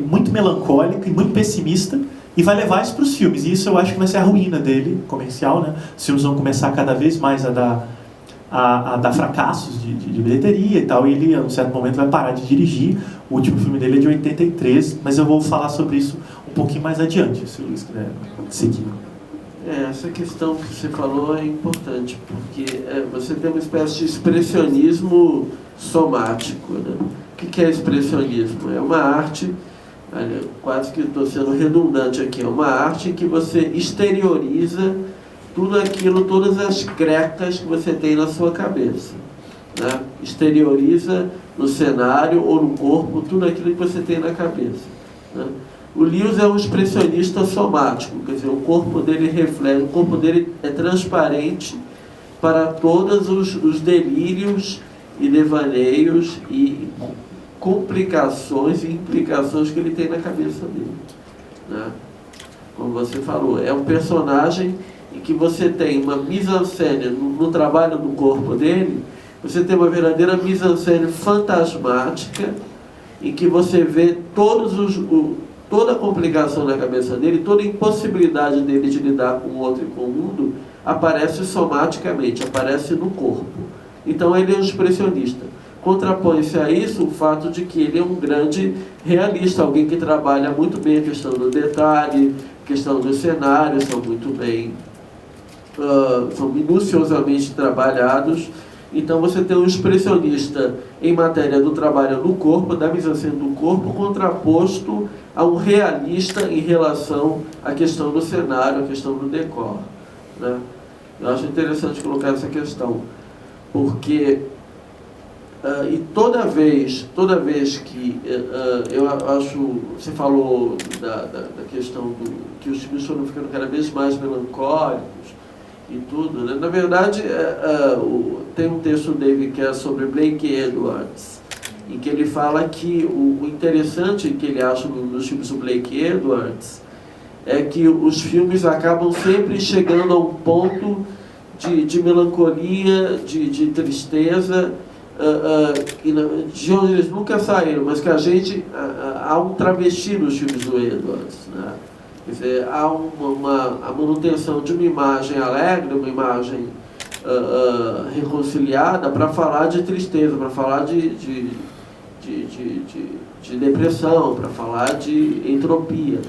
muito melancólica e muito pessimista, e vai levar isso para os filmes. E isso eu acho que vai ser a ruína dele, comercial, né? Os filmes vão começar cada vez mais a dar fracassos de bilheteria e tal, e ele, a um certo momento, vai parar de dirigir. O último filme dele é de 83, mas eu vou falar sobre isso um pouquinho mais adiante, se o Luiz quiser seguir. Essa questão que você falou é importante, porque você tem uma espécie de expressionismo somático, né? O que é expressionismo? É uma arte, quase que estou sendo redundante aqui, é uma arte em que você exterioriza tudo aquilo, todas as crecas que você tem na sua cabeça, né? Exterioriza no cenário ou no corpo tudo aquilo que você tem na cabeça, né? O Lewis é um expressionista somático, quer dizer, o corpo dele reflete, o corpo dele é transparente para todos os delírios e devaneios e complicações e implicações que ele tem na cabeça dele, né? Como você falou, é um personagem em que você tem uma mise-en-scène no trabalho do corpo dele, você tem uma verdadeira mise-en-scène fantasmática, em que você vê toda a complicação na cabeça dele, toda a impossibilidade dele de lidar com o outro e com o mundo, aparece somaticamente, aparece no corpo. Então ele é um expressionista. Contrapõe-se a isso o fato de que ele é um grande realista, alguém que trabalha muito bem a questão do detalhe, a questão dos cenários, são minuciosamente trabalhados. Então você tem um expressionista em matéria do trabalho no corpo, da mise-en-scène do corpo, contraposto a um realista em relação à questão do cenário, à questão do decor, né? Eu acho interessante colocar essa questão, porque e toda vez que eu acho, você falou da questão que os filmes foram ficando cada vez mais melancólicos, e tudo, né? Na verdade, tem um texto dele que é sobre Blake Edwards, em que ele fala que o interessante que ele acha nos filmes do Blake Edwards é que os filmes acabam sempre chegando a um ponto de melancolia, de tristeza, de onde eles nunca saíram, mas que há um travesti nos filmes do Edwards, né? Quer dizer, há a manutenção de uma imagem alegre, uma imagem reconciliada para falar de tristeza, para falar de depressão, para falar de entropia.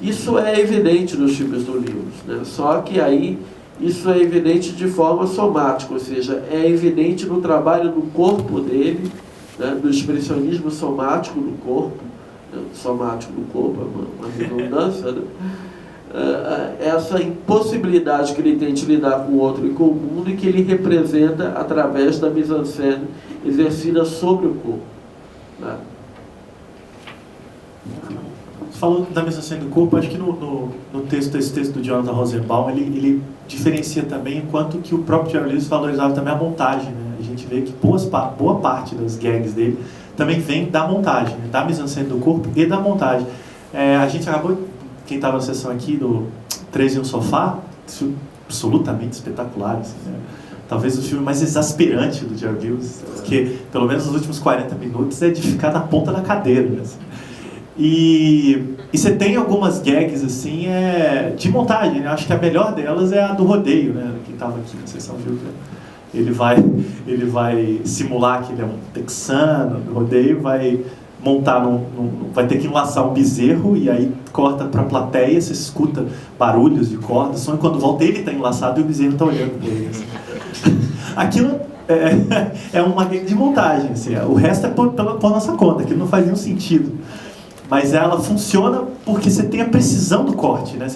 Isso é evidente nos filmes do Lewis, né? Só que aí isso é evidente de forma somática, ou seja, é evidente no trabalho do corpo dele, né? Do expressionismo somático do corpo, né? Somático do corpo é uma redundância, né? Essa impossibilidade que ele tem de lidar com o outro e com o mundo e que ele representa através da mise-en-scène exercida sobre o corpo, né? Falando da mise-en-scène do corpo, acho que esse texto do Jonathan Rosenbaum, ele diferencia também o quanto que o próprio Jerry Lewis valorizava também a montagem, né? A gente vê que boa parte das gags dele também vem da montagem, né? Da mise-en-scène do corpo e da montagem. A gente acabou, quem estava na sessão aqui do 3 em um Sofá, absolutamente espetacular, assim, né? Talvez o filme mais exasperante do Jerry Lewis, porque pelo menos nos últimos 40 minutos é de ficar na ponta da cadeira, né? E você tem algumas gags assim, de montagem, né? Acho que a melhor delas é a do rodeio, né? Quem estava aqui na sessão viu que ele vai simular que ele é um texano no rodeio, vai montar vai ter que enlaçar um bezerro e aí corta para a plateia, você escuta barulhos de cordas, só quando volta ele está enlaçado e o bezerro está olhando para ele. Assim. Aquilo é uma gag de montagem, assim, o resto é por nossa conta, aquilo não faz nenhum sentido. Mas ela funciona porque você tem a precisão do corte, né?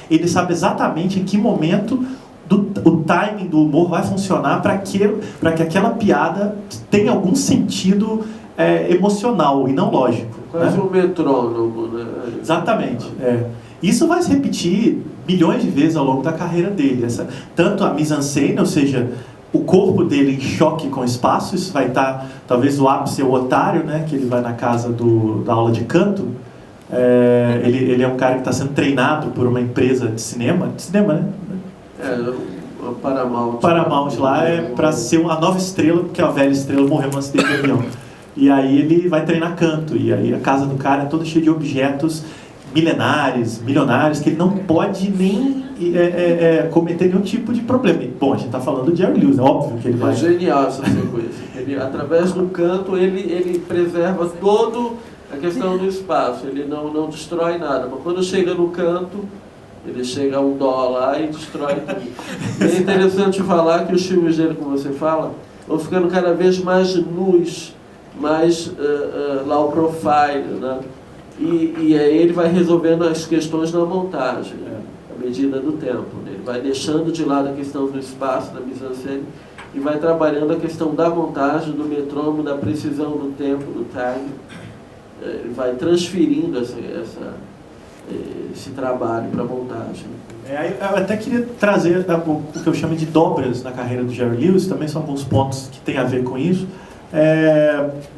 Ele sabe exatamente em que momento o timing do humor vai funcionar para que aquela piada tenha algum sentido emocional e não lógico. Quase, né? Um metrônomo, né? Exatamente. Isso vai se repetir milhões de vezes ao longo da carreira dele. Tanto a mise-en-scène, ou seja, o corpo dele em choque com o espaço, isso vai estar, talvez o ápice é o Otário, né, que ele vai na casa da aula de canto. Ele é um cara que está sendo treinado por uma empresa de cinema, né? O Paramount. Paramount lá para ser a nova estrela, porque a velha estrela morreu num acidente de avião. E aí ele vai treinar canto, e aí a casa do cara é toda cheia de objetos milionários, que ele não pode nem cometer nenhum tipo de problema. Bom, a gente está falando de Jerry Lewis, é óbvio que ele vai... É genial essa sequência. Através do canto, ele preserva toda a questão do espaço, ele não destrói nada, mas quando chega no canto, ele chega a um dó lá e destrói tudo. É interessante falar que os filmes dele, como você fala, vão ficando cada vez mais nus, mais low profile, né? E aí ele vai resolvendo as questões na montagem, né? À medida do tempo, né? Ele vai deixando de lado a questão do espaço, da mise-en-scène, e vai trabalhando a questão da montagem, do metrônomo, da precisão do tempo, do time. Ele vai transferindo esse trabalho para a montagem. Eu até queria trazer o que eu chamo de dobras na carreira do Jerry Lewis, também são alguns pontos que têm a ver com isso.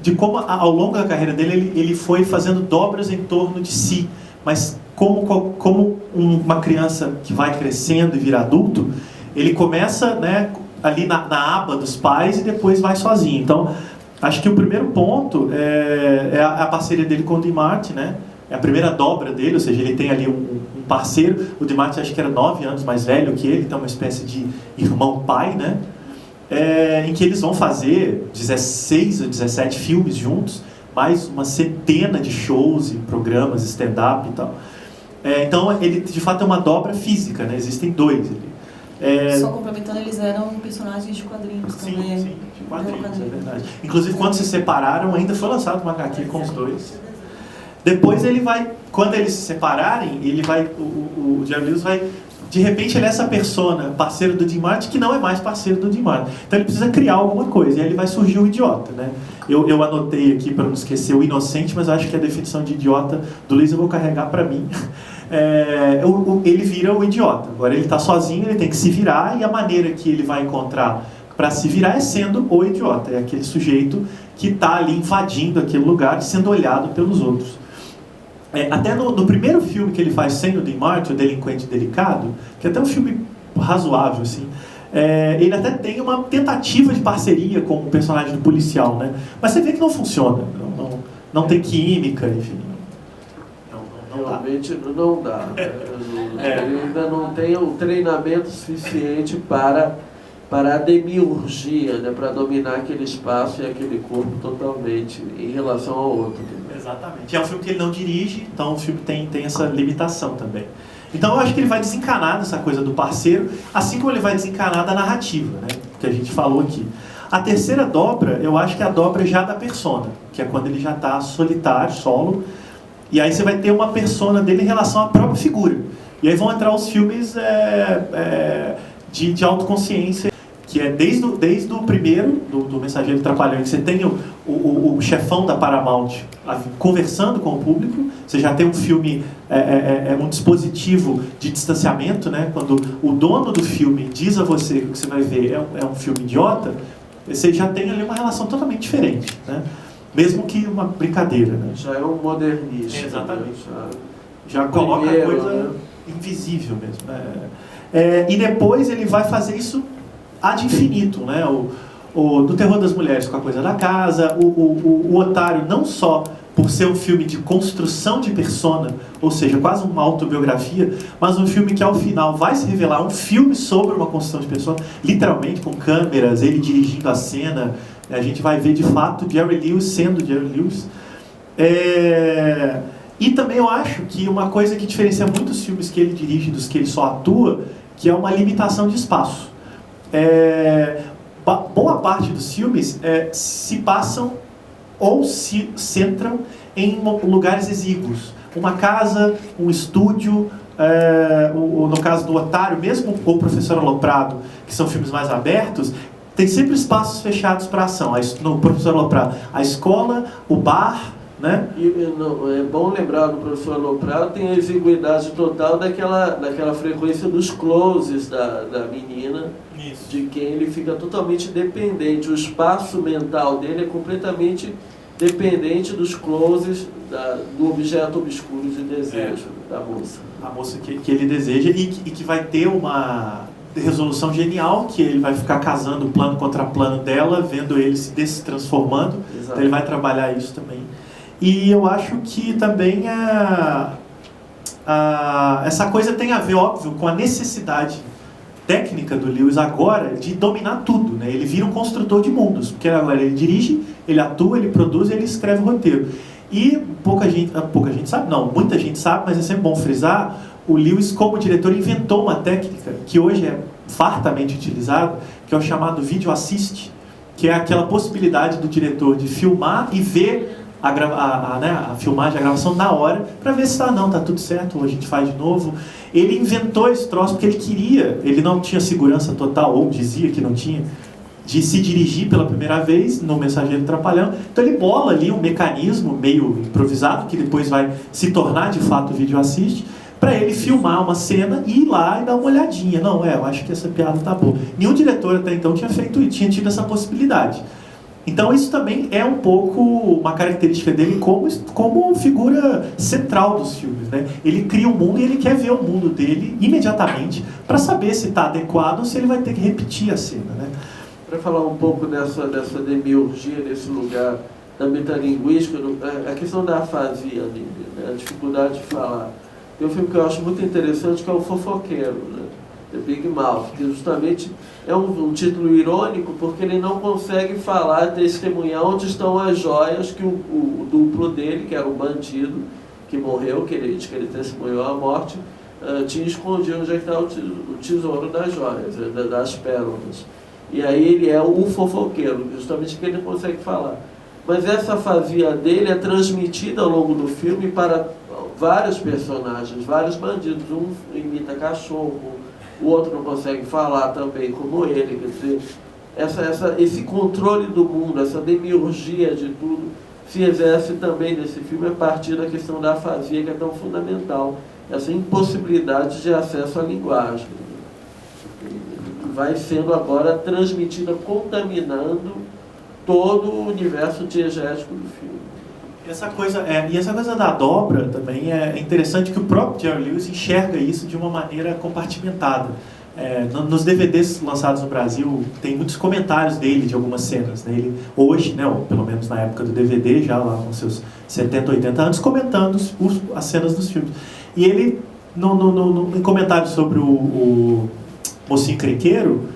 De como ao longo da carreira dele ele foi fazendo dobras em torno de si, mas como uma criança que vai crescendo e vira adulto, ele começa, né, ali na aba dos pais e depois vai sozinho. Então acho que o primeiro ponto é a parceria dele com o Dean Martin, né? É a primeira dobra dele, ou seja, ele tem ali um parceiro. O Dean Martin acho que era 9 anos mais velho que ele, então uma espécie de irmão-pai, né? Em que eles vão fazer 16 ou 17 filmes juntos, mais uma centena de shows e programas, stand-up e tal. Então, ele de fato é uma dobra física, né? Existem dois. Só complementando, eles eram personagens de quadrinhos também. Sim, de quadrinhos, é verdade. Inclusive, quando se separaram, ainda foi lançado uma HQ com os dois. Depois ele vai, quando eles se separarem, o Jerry Lewis vai... De repente ele é essa persona, parceiro do Dean Martin, que não é mais parceiro do Dean Martin. Então ele precisa criar alguma coisa, e aí ele vai surgir o idiota, né? Eu anotei aqui para não esquecer o inocente, mas acho que a definição de idiota do Lewis eu vou carregar para mim. ele vira o idiota. Agora ele está sozinho, ele tem que se virar, e a maneira que ele vai encontrar para se virar é sendo o idiota. É aquele sujeito que está ali invadindo aquele lugar e sendo olhado pelos outros. Até no primeiro filme que ele faz sem o Dean Martin, O Delinquente Delicado, que é até um filme razoável, assim, ele até tem uma tentativa de parceria com o personagem do policial, né? Mas você vê que não funciona, não tem química, enfim. Realmente não dá. Ele ainda não tem o treinamento suficiente para a demiurgia, né? Para dominar aquele espaço e aquele corpo totalmente em relação ao outro. Exatamente. É um filme que ele não dirige, então o filme tem essa limitação também. Então eu acho que ele vai desencanar dessa coisa do parceiro, assim como ele vai desencanar da narrativa, né? Que a gente falou aqui. A terceira dobra, eu acho que é a dobra já da persona, que é quando ele já está solitário, solo, e aí você vai ter uma persona dele em relação à própria figura. E aí vão entrar os filmes de autoconsciência, que é desde o primeiro, do Mensageiro Trapalhão, que você tem o chefão da Paramount conversando com o público, você já tem um filme, um dispositivo de distanciamento, né? Quando o dono do filme diz a você que o que você vai ver é um filme idiota, você já tem ali uma relação totalmente diferente, né? Mesmo que uma brincadeira, né? Já é um modernista. Exatamente. Já coloca a coisa, né, invisível mesmo. E depois ele vai fazer isso ad infinito, né? Do Terror das Mulheres com a coisa da casa, o Otário, não só por ser um filme de construção de persona, ou seja, quase uma autobiografia, mas um filme que ao final vai se revelar um filme sobre uma construção de persona, literalmente com câmeras, ele dirigindo a cena, a gente vai ver de fato Jerry Lewis sendo Jerry Lewis. E também eu acho que uma coisa que diferencia muitos filmes que ele dirige dos que ele só atua, que é uma limitação de espaço. Boa parte dos filmes se passam ou se centram em lugares exíguos. Uma casa, um estúdio, no caso do Otário, mesmo o Professor Aloprado, que são filmes mais abertos, tem sempre espaços fechados para ação. No Professor Aloprado, a escola, o bar, né? E é bom lembrar do Professor Aloprado, tem a exiguidade total daquela frequência dos closes da menina. Isso. De quem ele fica totalmente dependente. O espaço mental dele é completamente dependente dos closes do objeto obscuro de desejo da moça. A moça que ele deseja e que vai ter uma resolução genial, que ele vai ficar casando plano contra plano dela, vendo ele se destransformando. Então ele vai trabalhar isso também. E eu acho que também essa coisa tem a ver, óbvio, com a necessidade técnica do Lewis agora de dominar tudo, né? Ele vira um construtor de mundos, porque agora ele dirige, ele atua, ele produz, ele escreve o roteiro. E pouca gente sabe, não, muita gente sabe, mas é sempre bom frisar, o Lewis como diretor inventou uma técnica que hoje é fartamente utilizada, que é o chamado video assist, que é aquela possibilidade do diretor de filmar e ver a filmagem, a gravação na hora, para ver se tá tudo certo, ou a gente faz de novo. Ele inventou esse troço porque ele não tinha segurança total, ou dizia que não tinha, de se dirigir pela primeira vez no Mensageiro Trapalhão. Então ele bola ali um mecanismo meio improvisado, que depois vai se tornar de fato o vídeo assist, para ele filmar uma cena e ir lá e dar uma olhadinha. Não, eu acho que essa piada tá boa. Nenhum diretor até então tinha tido essa possibilidade. Então isso também é um pouco uma característica dele como figura central dos filmes, né? Ele cria um mundo e ele quer ver o mundo dele imediatamente para saber se está adequado ou se ele vai ter que repetir a cena, né? Para falar um pouco dessa demiurgia, desse lugar da metalinguística, a questão da afasia dele, né? A dificuldade de falar. Tem um filme que eu acho muito interessante, que é O Fofoqueiro, né? The Big Mouth, que justamente é um título irônico, porque ele não consegue falar, testemunhar onde estão as joias que o duplo dele, que era o bandido que morreu, que ele diz que ele testemunhou a morte, tinha escondido onde é que está o tesouro das joias, das pérolas. E aí ele é o fofoqueiro, justamente que ele não consegue falar. Mas essa afasia dele é transmitida ao longo do filme para vários personagens, vários bandidos. Um imita cachorro, o outro não consegue falar também como ele. Quer dizer, esse controle do mundo, essa demiurgia de tudo, se exerce também nesse filme a partir da questão da afasia, que é tão fundamental, essa impossibilidade de acesso à linguagem. Vai sendo agora transmitida, contaminando todo o universo diegético do filme. E essa coisa da dobra também é interessante, que o próprio Jerry Lewis enxerga isso de uma maneira compartimentada. Nos DVDs lançados no Brasil, tem muitos comentários dele de algumas cenas, né? Ele, hoje, né, ou pelo menos na época do DVD, já lá com seus 70, 80 anos, comentando as cenas dos filmes. E ele, em comentário sobre o Mocinho Encrenqueiro,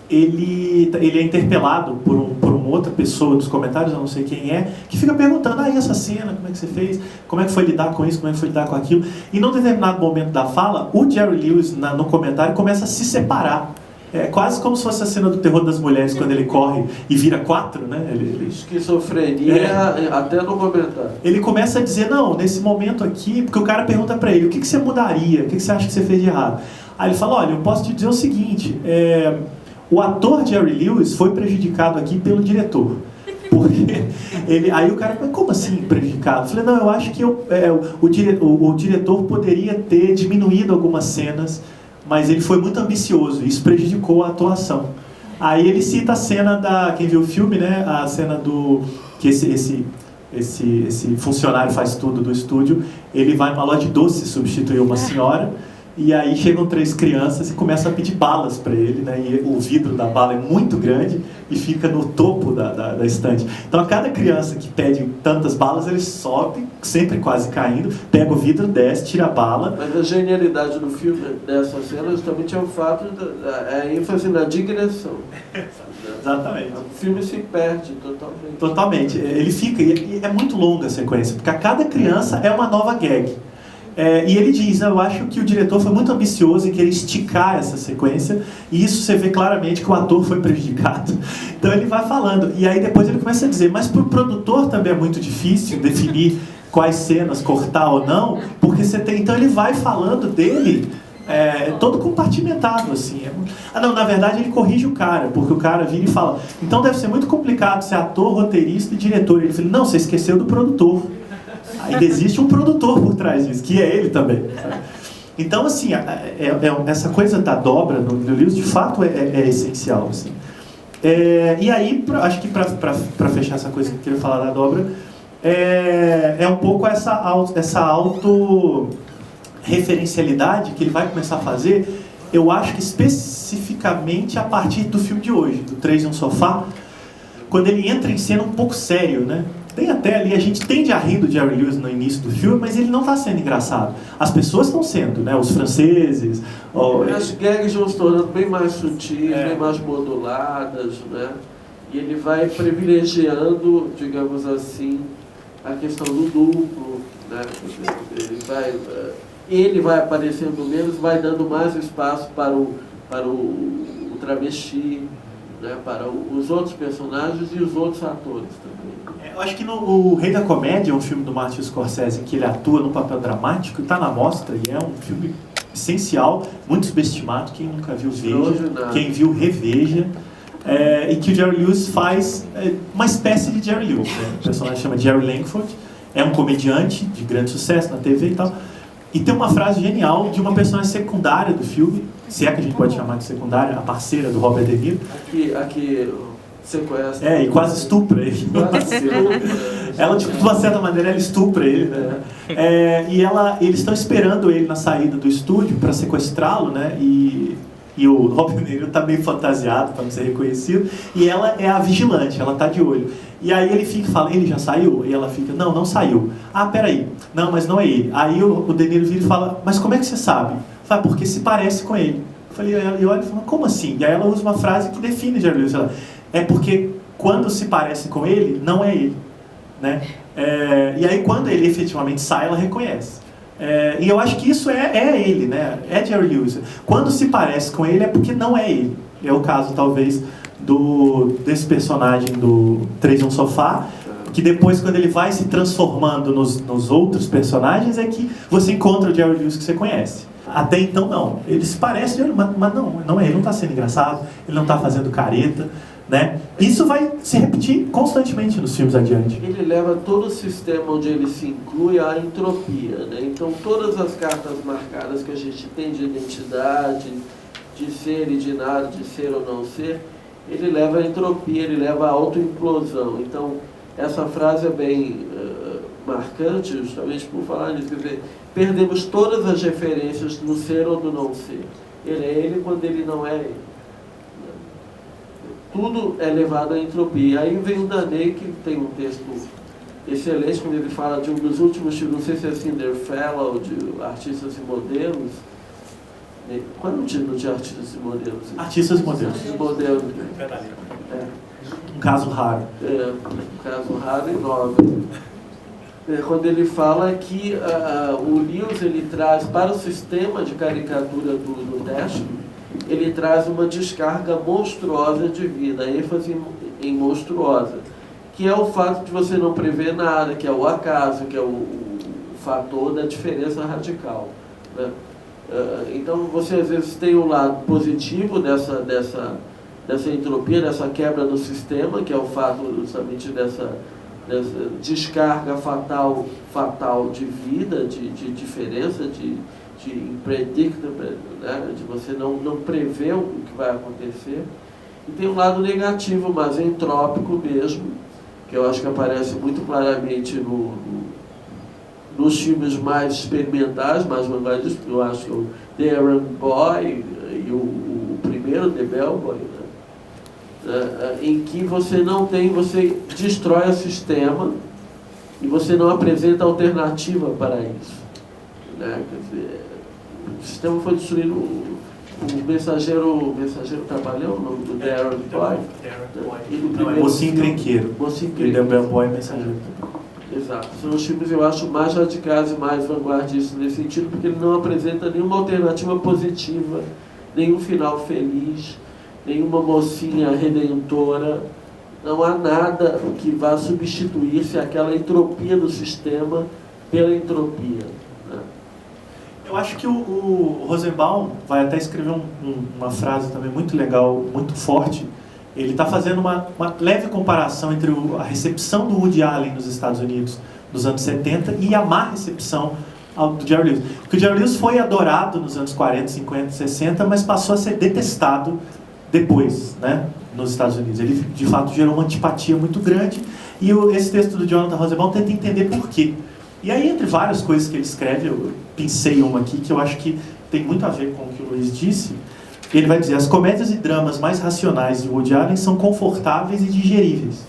ele é interpelado por uma outra pessoa dos comentários, eu não sei quem é, que fica perguntando, e essa cena, como é que você fez? Como é que foi lidar com isso? Como é que foi lidar com aquilo? E num determinado momento da fala, o Jerry Lewis, no comentário, começa a se separar. É quase como se fosse a cena do Terror das Mulheres, quando ele corre e vira 4, né? Esquizofrenia, até no comentário. Ele começa a dizer, não, nesse momento aqui, porque o cara pergunta pra ele, o que você mudaria? O que você acha que você fez de errado? Aí ele fala, olha, eu posso te dizer o seguinte, o ator Jerry Lewis foi prejudicado aqui pelo diretor. Porque aí o cara, mas como assim prejudicado? Eu falei, não, eu acho que o diretor poderia ter diminuído algumas cenas, mas ele foi muito ambicioso, e isso prejudicou a atuação. Aí ele cita a cena quem viu o filme, né? A cena que esse funcionário faz tudo do estúdio, ele vai numa loja de doce substituir uma senhora, e aí chegam 3 crianças e começam a pedir balas para ele, né? E o vidro da bala é muito grande e fica no topo da estante. Então, a cada criança que pede tantas balas, ele sobe, sempre quase caindo, pega o vidro, desce, tira a bala. Mas a genialidade do filme, dessa cena, justamente é o fato da ênfase na digressão. Exatamente. O filme se perde totalmente. Totalmente. Ele fica, e é muito longa a sequência, porque a cada criança é uma nova gag. E ele diz, eu acho que o diretor foi muito ambicioso em querer esticar essa sequência, e isso você vê claramente que o ator foi prejudicado. Então ele vai falando, e aí depois ele começa a dizer, mas para o produtor também é muito difícil definir quais cenas cortar ou não, porque você tem... Então ele vai falando dele todo compartimentado, assim. Não, na verdade ele corrige o cara, porque o cara vira e fala, então deve ser muito complicado ser ator, roteirista e diretor. Ele fala, não, você esqueceu do produtor. Ainda existe um produtor por trás disso, que é ele também, sabe? Então, assim, essa coisa da dobra no livro, de fato, é essencial, assim. E aí, acho que para fechar essa coisa que eu queria falar da dobra, é um pouco essa autorreferencialidade que ele vai começar a fazer, eu acho que especificamente a partir do filme de hoje, do 3 em um Sofá, quando ele entra em cena um pouco sério, né? Tem até ali, a gente tende a rir do Jerry Lewis no início do filme, mas ele não está sendo engraçado. As pessoas estão sendo, né? Os franceses... As gags vão se tornando bem mais sutis, bem mais moduladas, né? E ele vai privilegiando, digamos assim, a questão do duplo, né? Ele vai aparecendo menos, vai dando mais espaço para o travesti, né? Para os outros personagens e os outros atores também. Eu acho que o Rei da Comédia, um filme do Martin Scorsese, em que ele atua num papel dramático, está na mostra, e é um filme essencial, muito subestimado. Quem nunca viu, veja. Quem viu, reveja. E que o Jerry Lewis faz uma espécie de Jerry Lewis, né? O personagem chama Jerry Langford, é um comediante de grande sucesso na TV e tal. E tem uma frase genial de uma personagem secundária do filme, se é que a gente pode chamar de secundária, a parceira do Robert De Niro. Aqui você conhece. E quase estupra ele. Ela, de uma certa maneira, ela estupra ele, né? Eles estão esperando ele na saída do estúdio para sequestrá-lo, né? E o Robert De Niro está meio fantasiado para não ser reconhecido. E ela é a vigilante, ela está de olho. E aí ele fala, ele já saiu? E ela fica, não saiu. Peraí, não, mas não é ele. Aí o De Niro vira e fala, mas como é que você sabe? Fala, porque se parece com ele. E olha e fala, como assim? E aí ela usa uma frase que define Jerry Lewis. É porque quando se parece com ele, não é ele, né? E aí quando ele efetivamente sai, ela reconhece. E eu acho que isso é ele, né? É Jerry Lewis. Quando se parece com ele é porque não é ele. É o caso, talvez, desse personagem do 3 em um Sofá, que depois, quando ele vai se transformando nos outros personagens, é que você encontra o Jerry Lewis que você conhece. Até então, não. Ele se parece, mas não é. Ele não está sendo engraçado, ele não está fazendo careta. né? Isso vai se repetir constantemente nos filmes adiante. Ele leva todo o sistema onde ele se inclui à entropia, né? Então todas as cartas marcadas que a gente tem de identidade, de ser e de nada, de ser ou não ser, ele leva à entropia, ele leva à autoimplosão. Então essa frase é bem marcante justamente por falar nisso, quer dizer, perdemos todas as referências no ser ou no não ser. Ele é ele quando ele não é ele. Tudo é levado à entropia. Aí vem o Daney, que tem um texto excelente, quando ele fala de um dos últimos filmes, não sei se é Cinderfella, de Artistas e Modelos. Qual é o título de Artistas e Modelos? Artistas e Modelos. Artistas e Modelos. Um caso raro. Um caso raro e nobre. Quando ele fala que o Lewis ele traz para o sistema de caricatura do Dash, ele traz uma descarga monstruosa de vida, ênfase em monstruosa, que é o fato de você não prever nada, que é o acaso, que é o fator da diferença radical, né? Então você às vezes tem um lado positivo dessa entropia, dessa quebra do sistema, que é o fato justamente dessa descarga fatal de vida, de diferença, de impredictable, né? De você não prever o que vai acontecer. E tem um lado negativo, mas entrópico mesmo, que eu acho que aparece muito claramente nos filmes mais experimentais, mais vanguardistas. Eu acho que o The Errand Boy e o primeiro, The Bellboy, né? Em que você destrói o sistema e você não apresenta alternativa para isso, né? Quer dizer, o sistema foi destruído. O mensageiro trabalhou, o nome do The Errand Boy, e do primeiro Mocinho Encrenqueiro. E The Bellboy Mensageiro. Exato. São os filmes, eu acho, mais radicais e mais vanguardistas nesse sentido, porque ele não apresenta nenhuma alternativa positiva, nenhum final feliz, nenhuma mocinha redentora. Não há nada que vá substituir-se aquela entropia do sistema pela entropia, né? Eu acho que o Rosenbaum vai até escrever uma frase também muito legal, muito forte. Ele está fazendo uma leve comparação entre a recepção do Woody Allen nos Estados Unidos nos anos 70 e a má recepção do Jerry Lewis. Porque o Jerry Lewis foi adorado nos anos 40, 50, 60, mas passou a ser detestado depois, né, nos Estados Unidos. Ele, de fato, gerou uma antipatia muito grande. E esse texto do Jonathan Rosenbaum tenta entender por quê. E aí, entre várias coisas que ele escreve, eu pincei uma aqui que eu acho que tem muito a ver com o que o Luiz disse. Ele vai dizer: as comédias e dramas mais racionais de Woody Allen são confortáveis e digeríveis,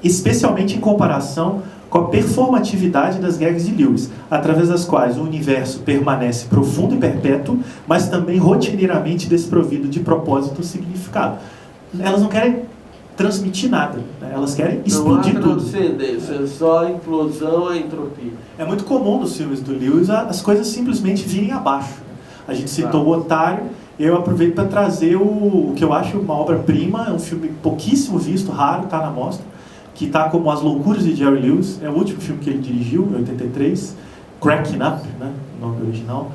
especialmente em comparação com a performatividade das gags de Lewis, através das quais o universo permanece profundo e perpétuo, mas também rotineiramente desprovido de propósito ou significado. Elas não querem transmitir nada, né? Elas querem explodir tudo. Não há transcendência, é só a implosão, a entropia. É muito comum nos filmes do Lewis as coisas simplesmente virem abaixo. A gente citou o Otário. Eu aproveito para trazer o que eu acho uma obra-prima, é um filme pouquíssimo visto, raro, está na mostra, que está como As Loucuras de Jerry Lewis, é o último filme que ele dirigiu, em 83, Cracking Up, né, o nome original,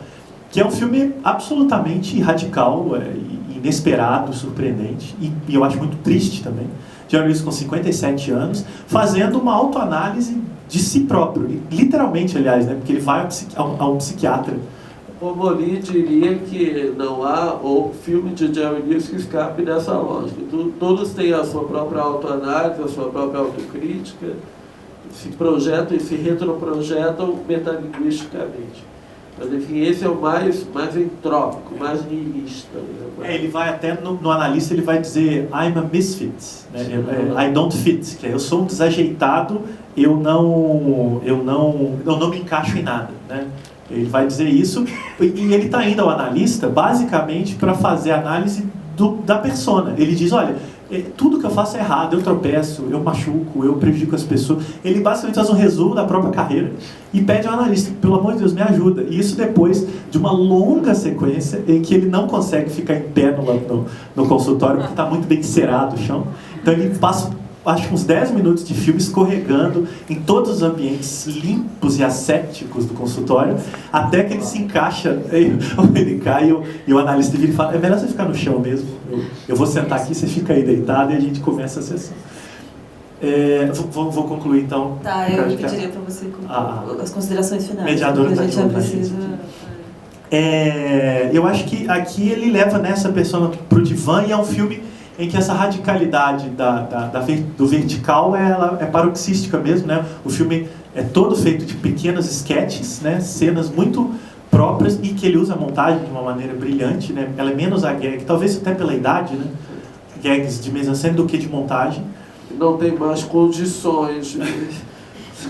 que é um filme absolutamente radical, inesperado, surpreendente, e eu acho muito triste também. Jerry Lewis com 57 anos, fazendo uma autoanálise de si próprio, literalmente, aliás, né, porque ele vai a um psiquiatra. O Molin diria que não há filme de Jerry Lewis que escape dessa lógica. Todos têm a sua própria autoanálise, a sua própria autocrítica, se projetam e se retroprojetam metalinguisticamente. Mas, enfim, esse é o mais entrópico, mais nihilista, né? Ele vai até, no analista, ele vai dizer I'm a misfit, né? I don't fit, que é eu sou um desajeitado, eu não me encaixo em nada, né? Ele vai dizer isso, e ele está indo ao analista basicamente para fazer análise da persona. Ele diz: olha, tudo que eu faço é errado, eu tropeço, eu machuco, eu prejudico as pessoas. Ele basicamente faz um resumo da própria carreira e pede ao analista: pelo amor de Deus, me ajuda. E isso depois de uma longa sequência em que ele não consegue ficar em pé no consultório porque está muito bem encerado o chão. Então ele passa acho que uns 10 minutos de filme escorregando em todos os ambientes limpos e assépticos do consultório, até que ele se encaixa, ele cai e o analista vira e fala: é melhor você ficar no chão mesmo, eu vou sentar aqui, você fica aí deitado e a gente começa a sessão. Vou concluir então. Tá, eu pediria para você as considerações finais. Mediadora a gente já precisa. Eu acho que aqui ele leva nessa persona pro divã, e é um filme em que essa radicalidade do vertical ela é paroxística mesmo, né? O filme é todo feito de pequenas sketches, né? Cenas muito próprias, e que ele usa a montagem de uma maneira brilhante, né? Ela é menos a gag, talvez até pela idade, né? Gags de mise-en-scène do que de montagem. Não tem mais condições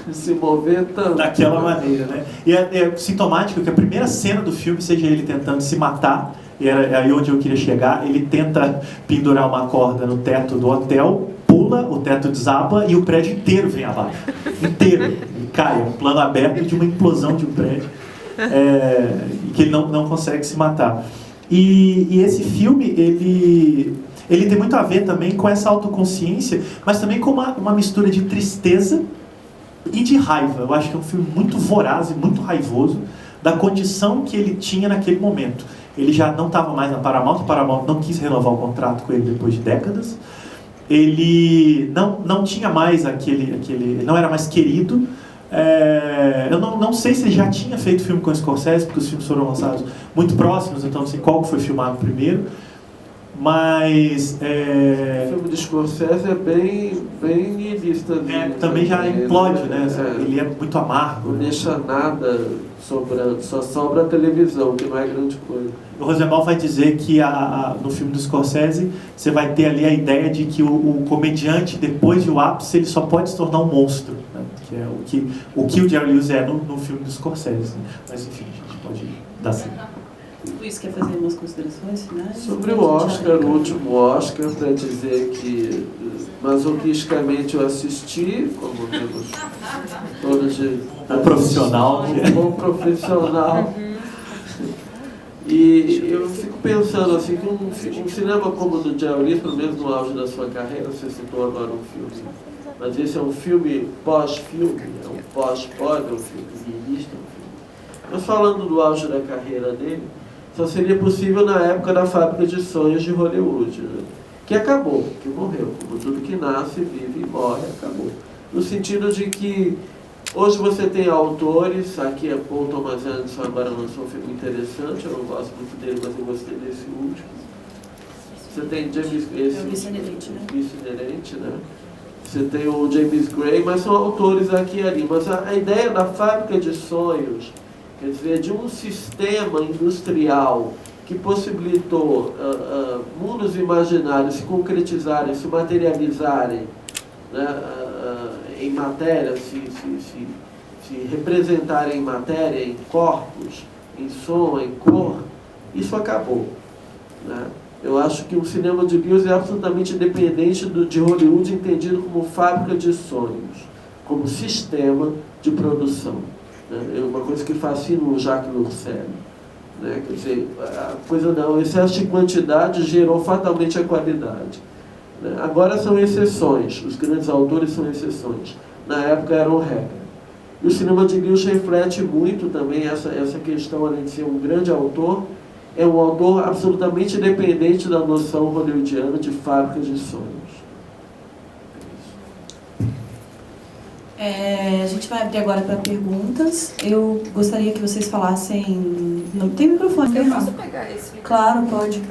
de se mover tanto. Daquela maneira, né? E é sintomático que a primeira cena do filme seja ele tentando se matar, e era aí onde eu queria chegar. Ele tenta pendurar uma corda no teto do hotel, pula, o teto desaba e o prédio inteiro vem abaixo. Inteiro. Ele cai, é um plano aberto de uma implosão de um prédio, que ele não consegue se matar. E esse filme, ele tem muito a ver também com essa autoconsciência, mas também com uma mistura de tristeza e de raiva. Eu acho que é um filme muito voraz e muito raivoso da condição que ele tinha naquele momento. Ele já não estava mais na Paramount, a Paramount não quis renovar o contrato com ele depois de décadas. Ele não tinha mais ele não era mais querido. Eu não sei se ele já tinha feito filme com Scorsese, porque os filmes foram lançados muito próximos, então não sei qual foi filmado primeiro. Mas o filme de Scorsese é bem niilista. Também já implode, né? Ele é muito amargo. Não deixa nada sobrando, só sobra a televisão, que não é grande coisa. O Rosenbaum vai dizer que no filme do Scorsese você vai ter ali a ideia de que o comediante, depois do ápice, ele só pode se tornar um monstro, né? Que é o que o Jerry Lewis é no filme do Scorsese, né? Mas enfim, a gente pode dar certo. Luiz, quer fazer umas considerações finais? Sobre o Oscar, o último Oscar, para dizer que masoquisticamente eu assisti, como temos todos de... Um profissional. Um bom profissional. E eu fico pensando assim, que um cinema como o do Jerry Lewis, pelo menos no auge da sua carreira, você citou agora um filme, mas esse é um filme pós-filme, é um pós-pós, é um filme niilista, mas falando do auge da carreira dele, só seria possível na época da Fábrica de Sonhos de Hollywood, né? Que acabou, que morreu, como tudo que nasce, vive e morre, acabou. No sentido de que hoje você tem autores, aqui é Paul Thomas Anderson, agora lançou um filme interessante, eu não gosto muito dele, mas eu gostei desse último. Você tem James Gray, Vice-Inerente, né? Você tem o James Gray, mas são autores aqui e ali. Mas a ideia da Fábrica de Sonhos, quer dizer, de um sistema industrial que possibilitou mundos imaginários se concretizarem, se materializarem, né, em matéria, se representarem em matéria, em corpos, em som, em cor, isso acabou, né? Eu acho que o cinema de Lewis é absolutamente independente de Hollywood, entendido como fábrica de sonhos, como sistema de produção. É uma coisa que fascina o Jacques Loursel, né? Quer dizer, a coisa não, o excesso de quantidade gerou fatalmente a qualidade, né? Agora são exceções, os grandes autores são exceções, na época eram regra. E o cinema de Lewis reflete muito também essa questão, além de ser um grande autor, é um autor absolutamente independente da noção hollywoodiana de fábrica de sonhos. A gente vai abrir agora para perguntas. Eu gostaria que vocês falassem... Não tem microfone, eu posso pegar esse microfone? Claro, pode.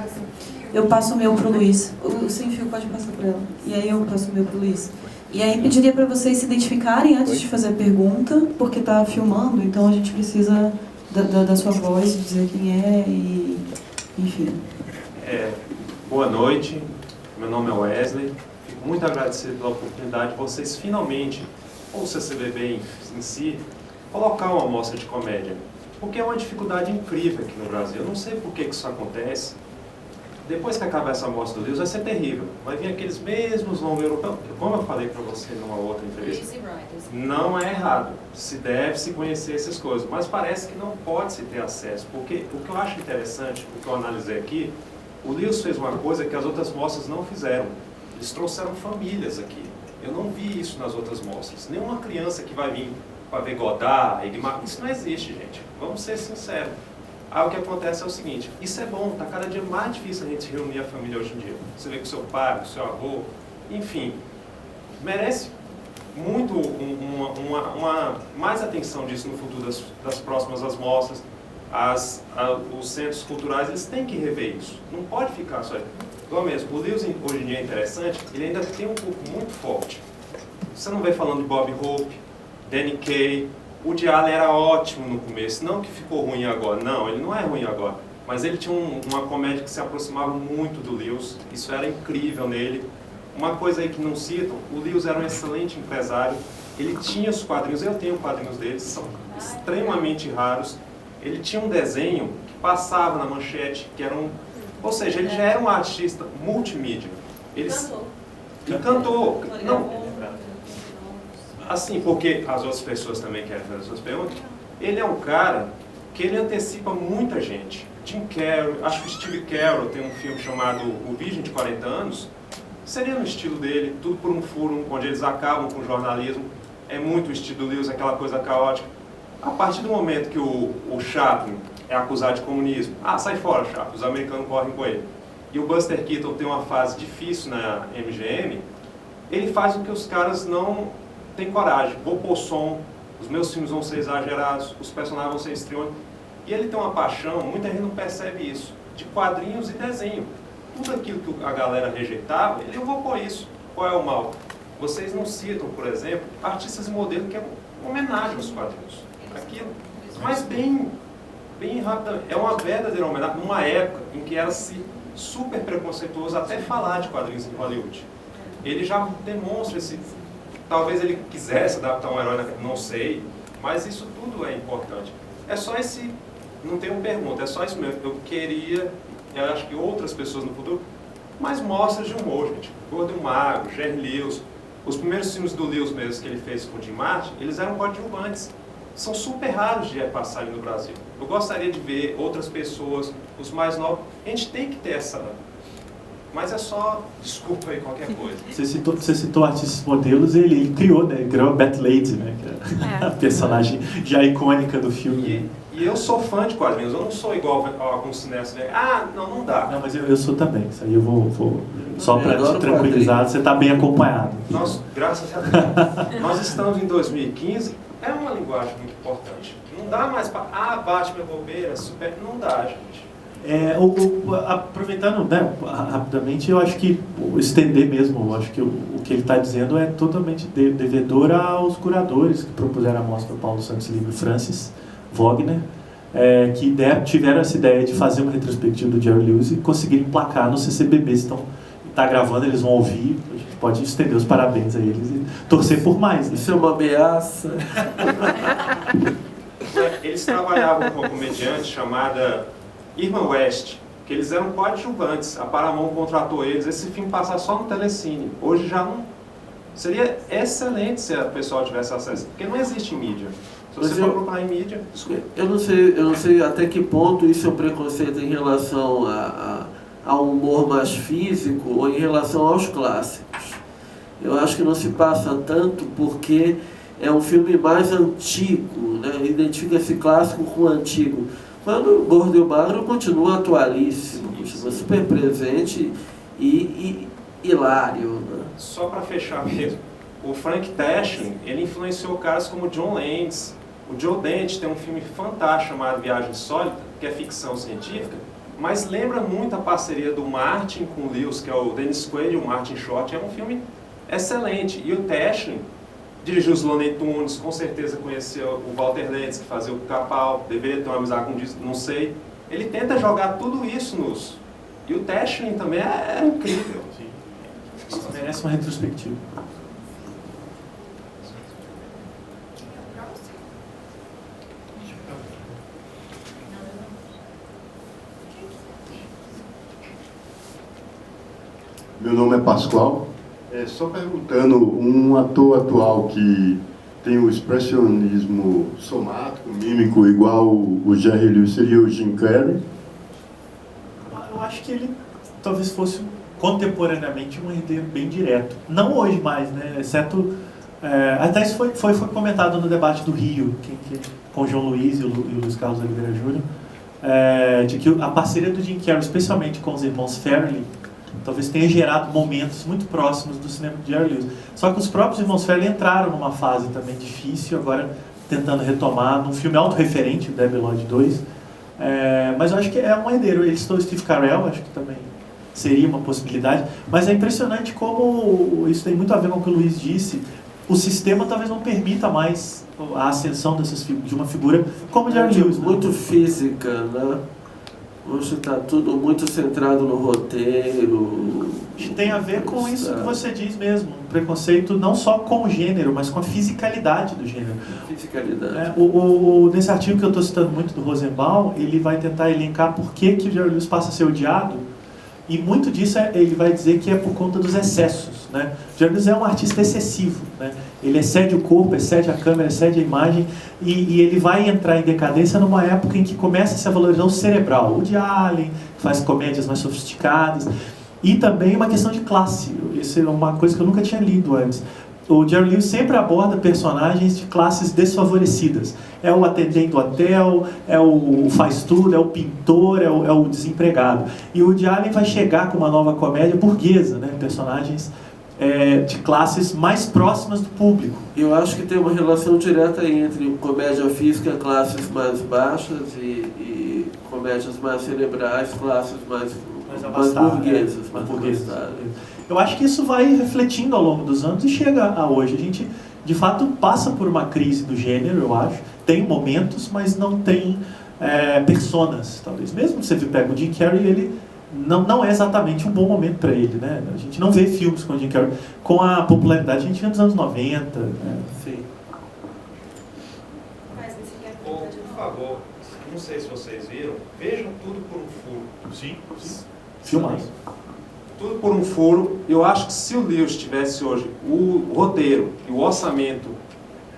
Eu passo o meu para o Luiz. O sem fio pode passar para ela. E aí eu passo o meu para o Luiz. E aí pediria para vocês se identificarem antes de fazer a pergunta, porque está filmando, então a gente precisa da sua voz, dizer quem é e... Enfim. Boa noite, meu nome é Wesley. Fico muito agradecido pela oportunidade de vocês finalmente, ou o CCBB em si, colocar uma mostra de comédia. Porque é uma dificuldade incrível aqui no Brasil. Eu não sei por que isso acontece. Depois que acabar essa mostra do Lewis vai ser terrível. Vai vir aqueles mesmos nomes europeus. Como eu falei para você numa outra entrevista, não é errado. Se deve se conhecer essas coisas. Mas parece que não pode se ter acesso. Porque o que eu acho interessante, o que eu analisei aqui, o Lewis fez uma coisa que as outras mostras não fizeram. Eles trouxeram famílias aqui. Eu não vi isso nas outras mostras. Nenhuma criança que vai vir para ver Godard, isso não existe, gente. Vamos ser sinceros. Aí o que acontece é o seguinte, isso é bom, está cada dia mais difícil a gente reunir a família hoje em dia. Você vê com o seu pai, com o seu avô, enfim, merece muito mais atenção disso no futuro das próximas mostras. Os centros culturais, eles têm que rever isso. Não pode ficar só... Igual mesmo, o Lewis hoje em dia é interessante, ele ainda tem um público muito forte. Você não vê falando de Bob Hope, Danny Kaye. O Woody Allen era ótimo no começo, não que ficou ruim agora, não, ele não é ruim agora. Mas ele tinha uma comédia que se aproximava muito do Lewis, isso era incrível nele. Uma coisa aí que não citam, o Lewis era um excelente empresário, ele tinha os quadrinhos, eu tenho quadrinhos dele, são extremamente raros. Ele tinha um desenho que passava na manchete, que era ou seja, ele já era um artista multimídia. Ele cantou. Não, assim, porque as outras pessoas também querem fazer as suas perguntas, ele é um cara que ele antecipa muita gente. Jim Carrey, acho que o Steve Carell tem um filme chamado O Virgem de 40 Anos, seria no estilo dele, tudo por um furo, onde eles acabam com o jornalismo, é muito o estilo do Lewis, aquela coisa caótica. A partir do momento que o Chaplin é acusado de comunismo, sai fora, Chaplin, os americanos correm com ele. E o Buster Keaton tem uma fase difícil na MGM, ele faz o que os caras não têm coragem. Vou pôr som, os meus filmes vão ser exagerados, os personagens vão ser histriônicos. E ele tem uma paixão, muita gente não percebe isso, de quadrinhos e desenho. Tudo aquilo que a galera rejeitava, ele, eu vou pôr isso. Qual é o mal? Vocês não citam, por exemplo, artistas e modelos que é uma homenagem aos quadrinhos. Aquilo. Mas bem rápido. É uma verdadeira homenagem, numa época em que era-se super preconceituoso até falar de quadrinhos em Hollywood. Ele já demonstra esse... Talvez ele quisesse adaptar um herói, não sei, mas isso tudo é importante. É só esse... Não tenho pergunta, é só isso mesmo. Eu queria, eu acho que outras pessoas no futuro, mais mostras de humor, gente. Gordo e o Magro, Jerry Lewis. Os primeiros filmes do Lewis mesmo que ele fez com o Jim Martin, eles eram coadjuvantes. São super raros de passarem no Brasil. Eu gostaria de ver outras pessoas, os mais novos. A gente tem que ter essa... Mas é só... Desculpa aí qualquer coisa. Você citou artistas modelos, ele criou, né? Ele criou a Bat Lady, né? Que é a personagem já icônica do filme. E eu sou fã de quadrinhos, eu não sou igual a alguns cineastas. Não dá. Não, mas eu sou também. Isso aí eu vou só para te tranquilizar, você está bem acompanhado. Graças a Deus. Nós estamos em 2015, é uma linguagem muito importante. Não dá mais para... Batman é bobeira, super... Não dá, gente. Aproveitando, né, rapidamente, eu acho que estender mesmo, eu acho que o que ele está dizendo é totalmente devedor aos curadores que propuseram a mostra, Paulo Santos Lima e Francis Wagner, que tiveram essa ideia de fazer uma retrospectiva do Jerry Lewis e conseguiram emplacar no CCBB. Então, está gravando, eles vão ouvir, a gente pode estender os parabéns a eles e torcer por mais. Né? Isso é uma ameaça. Eles trabalhavam com uma comediante chamada Irma West, que eles eram coadjuvantes. A Paramount contratou eles, esse filme passar só no Telecine. Hoje já não... Seria excelente se o pessoal tivesse acesso, porque não existe mídia. Se você for procurar em mídia... Eu não sei até que ponto isso é um preconceito em relação ao humor mais físico ou em relação aos clássicos. Eu acho que não se passa tanto porque é um filme mais antigo, né? Identifica esse clássico com o antigo. Quando o Gordo e o Magro continua atualíssimo, continua super presente e hilário. Né? Só para fechar mesmo, o Frank Tashlin, ele influenciou caras como John Landis. O Joe Dante tem um filme fantástico chamado Viagem Insólita, que é ficção científica, mas lembra muito a parceria do Martin com o Lewis, que é o Dennis Quaid e o Martin Short. É um filme excelente. E o Tashlin dirigiu os Looney Tunes, com certeza conheceu o Walter Lantz, que fazia o Capal, deveria ter uma amizade com o disco, não sei. Ele tenta jogar tudo isso nos... E o Tashlin também é incrível. Sim. Merece uma retrospectiva. Meu nome é Pascoal. Só perguntando, um ator atual que tem o expressionismo somático, mímico, igual o Jerry Lewis, seria o Jim Carrey? Eu acho que ele talvez fosse um contemporaneamente um herdeiro bem direto. Não hoje mais, né? Exceto... até isso foi comentado no debate do Rio, com o João Luiz e o Luiz Carlos Oliveira Júnior, de que a parceria do Jim Carrey, especialmente com os irmãos Farrelly, talvez tenha gerado momentos muito próximos do cinema de Jerry Lewis. Só que os próprios irmãos Farrelly entraram numa fase também difícil, agora tentando retomar, num filme autorreferente, o Debi Lloyd 2. Mas eu acho que é um herdeiro. Ele citou o Steve Carell, acho que também seria uma possibilidade. Mas é impressionante como isso tem muito a ver com o que o Luiz disse. O sistema talvez não permita mais a ascensão de uma figura como Jerry Lewis. Muito física, né? Hoje está tudo muito centrado no roteiro. E tem a ver com isso que você diz mesmo, um preconceito não só com o gênero, mas com a fisicalidade do gênero. Fisicalidade. Nesse artigo que eu estou citando muito do Rosenbaum, ele vai tentar elencar por que o Jerry Lewis passa a ser odiado, e muito disso ele vai dizer que é por conta dos excessos, né? O Jerry Lewis é um artista excessivo, né? Ele excede o corpo, excede a câmera, excede a imagem, e ele vai entrar em decadência numa época em que começa a se valorizar o cerebral. O Woody Allen faz comédias mais sofisticadas, e também uma questão de classe. Isso é uma coisa que eu nunca tinha lido antes. O Jerry Lewis sempre aborda personagens de classes desfavorecidas. É o atendente do hotel, é o faz tudo, é o pintor, é o desempregado. E o Woody Allen vai chegar com uma nova comédia burguesa, né? Personagens de classes mais próximas do público. Eu acho que tem uma relação direta entre comédia física, classes mais baixas, e comédias mais cerebrais, classes mais burguesas. Mais burguesas. Eu acho que isso vai refletindo ao longo dos anos e chega a hoje. A gente, de fato, passa por uma crise do gênero, eu acho. Tem momentos, mas não tem personas, talvez. Mesmo se você pega o Jim Carrey, ele não é exatamente um bom momento para ele, né? A gente não vê filmes com o Jim Carrey com a popularidade que a gente vê nos anos 90. Né? Sim. Por favor, não sei se vocês viram, vejam Tudo por um Furo. Sim. Filmaço. Tudo por um Furo. Eu acho que se o Lewis tivesse hoje o roteiro e o orçamento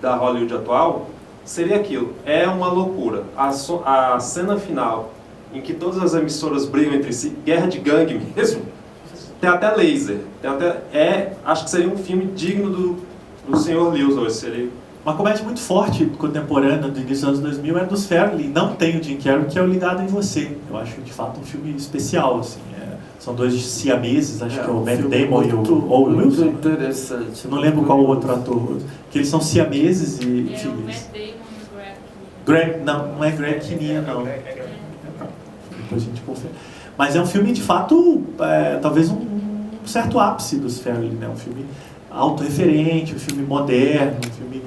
da Hollywood atual, seria aquilo. É uma loucura. A cena final, em que todas as emissoras brigam entre si, guerra de gangue mesmo, tem até laser. Acho que seria um filme digno do Sr. Lewis hoje. Seria... Uma comédia muito forte, contemporânea, do início dos anos 2000, é dos Farrelly. Não tem o Jim Carrey, que é o Ligado em Você. Eu acho, de fato, um filme especial, assim. São dois siameses, acho que é o Matt Damon e o Owen Wilson. Muito interessante. Eu não lembro qual o outro ator. Que eles são siameses e é o Matt Damon e Greg. Não é Greg Kinnear, não. Depois a gente confere. Mas é um filme, de fato, talvez um certo ápice dos Farrelly, né? Um filme autorreferente, um filme moderno, um filme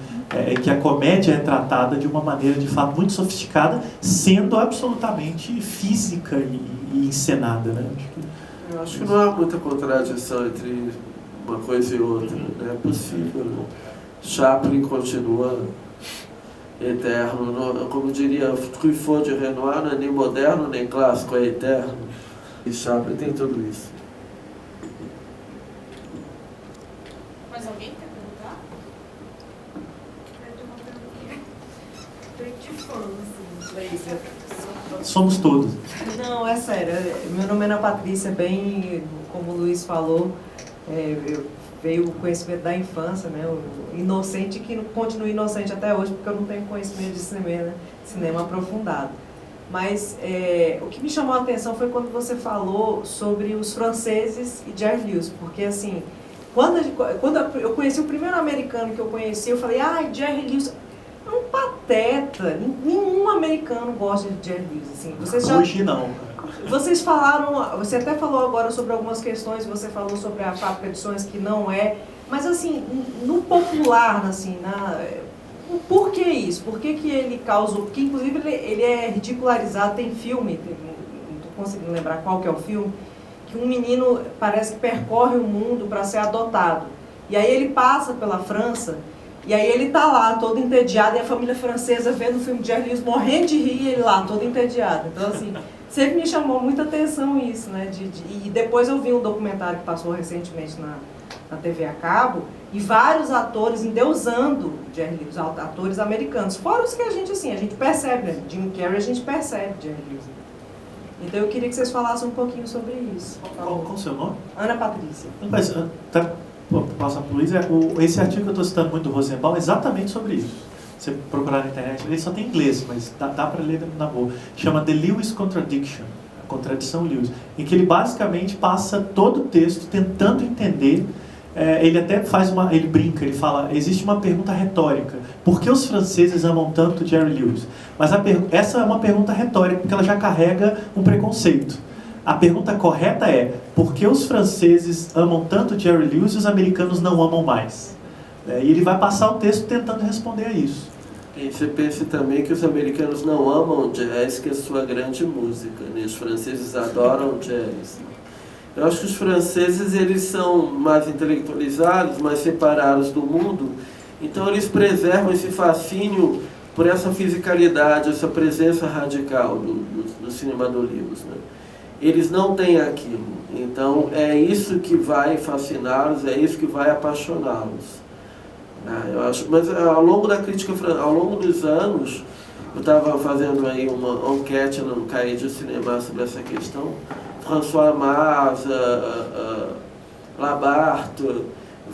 que a comédia é tratada de uma maneira, de fato, muito sofisticada, sendo absolutamente física e encenada, né? Eu acho que não há muita contradição entre uma coisa e outra. É possível. Né? Chaplin continua eterno. Como diria Truffaut de Renoir, não é nem moderno nem clássico, é eterno. E Chaplin tem tudo isso. Mais alguém quer perguntar? Somos todos. Não, é sério. Meu nome é Ana Patrícia, bem como o Luiz falou, veio o conhecimento da infância, né? O inocente que continua inocente até hoje, porque eu não tenho conhecimento de cinema aprofundado. Mas o que me chamou a atenção foi quando você falou sobre os franceses e Jerry Lewis, porque assim, quando eu conheci o primeiro americano que eu conheci, eu falei, Jerry Lewis é um pateta, nenhum americano gosta de Jerry Lewis. Assim. Hoje não. Vocês falaram, você até falou agora sobre algumas questões, você falou sobre a Fábrica de Sonhos, que não é, mas assim, no popular, assim, por que isso? Por que ele causou? Porque inclusive ele é ridicularizado, tem filme, não estou conseguindo lembrar qual que é o filme, que um menino parece que percorre o mundo para ser adotado. E aí ele passa pela França, e aí ele tá lá, todo entediado, e a família francesa vendo o filme de Jerry Lewis, morrendo de rir, e ele lá, todo entediado. Então assim, sempre me chamou muita atenção isso, né? E depois eu vi um documentário que passou recentemente na TV a cabo, e vários atores endeusando Jerry Lewis, atores americanos. Fora os que a gente percebe, né? Jim Carrey a gente percebe Jerry Lewis. Então eu queria que vocês falassem um pouquinho sobre isso. Por favor. Qual o seu nome? Ana Patrícia. Mas, passar para o Luiz, esse artigo que eu estou citando muito do Rosenbaum é exatamente sobre isso. Você procurar na internet, ele só tem inglês, mas dá para ler na boa. Chama The Lewis Contradiction, a contradição Lewis, em que ele basicamente passa todo o texto tentando entender. Ele até ele brinca, ele fala, existe uma pergunta retórica: por que os franceses amam tanto Jerry Lewis? Mas essa é uma pergunta retórica, porque ela já carrega um preconceito. A pergunta correta é: por que os franceses amam tanto Jerry Lewis e os americanos não amam mais? E ele vai passar o texto tentando responder a isso. E você pensa também que os americanos não amam jazz, que é a sua grande música, né? Os franceses adoram jazz. Eu acho que os franceses, eles são mais intelectualizados, mais separados do mundo, então eles preservam esse fascínio por essa fisicalidade, essa presença radical do cinema do Lewis, né? Eles não têm aquilo, então é isso que vai fasciná-los, é isso que vai apaixoná-los. Eu acho, mas ao longo da crítica, ao longo dos anos, eu estava fazendo aí uma enquete no Cahiers du Cinéma sobre essa questão. François Maza, Labarthe,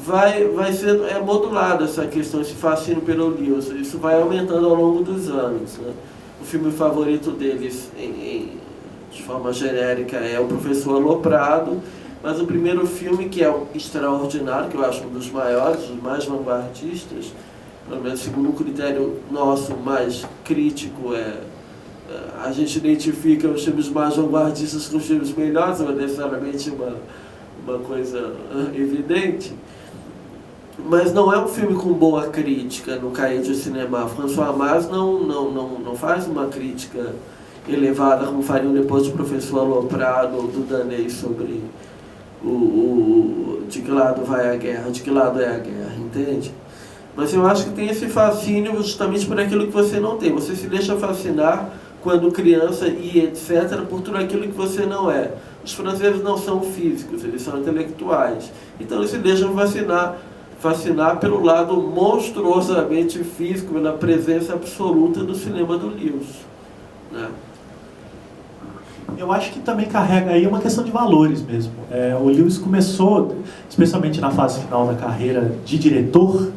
vai sendo modulada essa questão, esse fascínio pelo Lewis. Isso vai aumentando ao longo dos anos, né? O filme favorito deles, de forma genérica, é O Professor Aloprado, mas o primeiro filme, que é extraordinário, que eu acho um dos maiores, dos mais vanguardistas, pelo menos segundo um critério nosso mais crítico, a gente identifica os filmes mais vanguardistas com os filmes melhores, não é necessariamente uma coisa evidente, mas não é um filme com boa crítica no Cahiers du Cinéma. François Maza não faz uma crítica elevada como fariam depois do Professor Aloprado ou do Danês sobre de que lado vai a guerra, de que lado é a guerra, entende? Mas eu acho que tem esse fascínio justamente por aquilo que você não tem. Você se deixa fascinar quando criança e etc. por tudo aquilo que você não é. Os franceses não são físicos, eles são intelectuais. Então eles se deixam fascinar pelo lado monstruosamente físico, pela presença absoluta do cinema do Lewis, né? Eu acho que também carrega aí uma questão de valores mesmo. O Lewis começou, especialmente na fase final da carreira de diretor,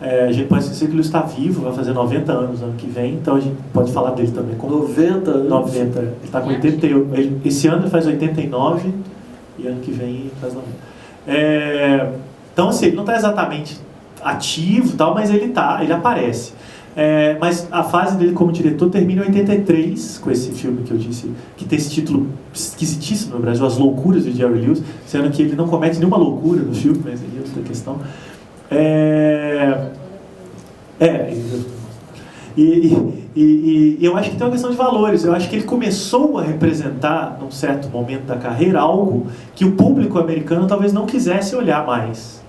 a gente pode esquecer que o Lewis está vivo, vai fazer 90 anos ano que vem, então a gente pode falar dele também como 90 anos? 90. Ele está com 88. Esse ano ele faz 89 e ano que vem ele faz 90. Então, assim, ele não está exatamente ativo, tal, mas ele aparece. Mas a fase dele como diretor termina em 83, com esse filme que eu disse, que tem esse título esquisitíssimo no Brasil, As Loucuras de Jerry Lewis, sendo que ele não comete nenhuma loucura no filme, mas aí é outra questão. E eu acho que tem uma questão de valores. Eu acho que ele começou a representar, num certo momento da carreira, algo que o público americano talvez não quisesse olhar mais,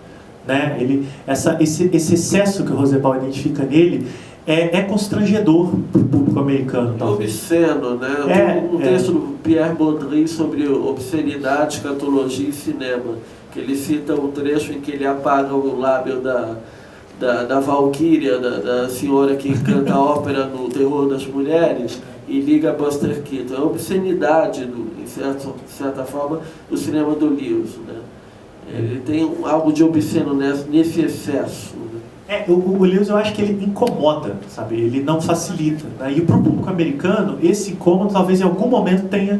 né? Esse excesso que o Rosenbaum identifica nele é constrangedor para o público americano, talvez. Obsceno, né? Um texto do Pierre Baudry sobre obscenidade, escatologia e cinema, que ele cita um trecho em que ele apaga o lábio da Valquíria, da senhora que canta ópera no Terror das Mulheres, e liga a Buster Keaton. É a obscenidade, de certa forma, do cinema do Lewis, né? Ele tem algo de obsceno nesse excesso, né? O Lewis, eu acho que ele incomoda, sabe? Ele não facilita, né? E para o público americano, esse incômodo talvez em algum momento tenha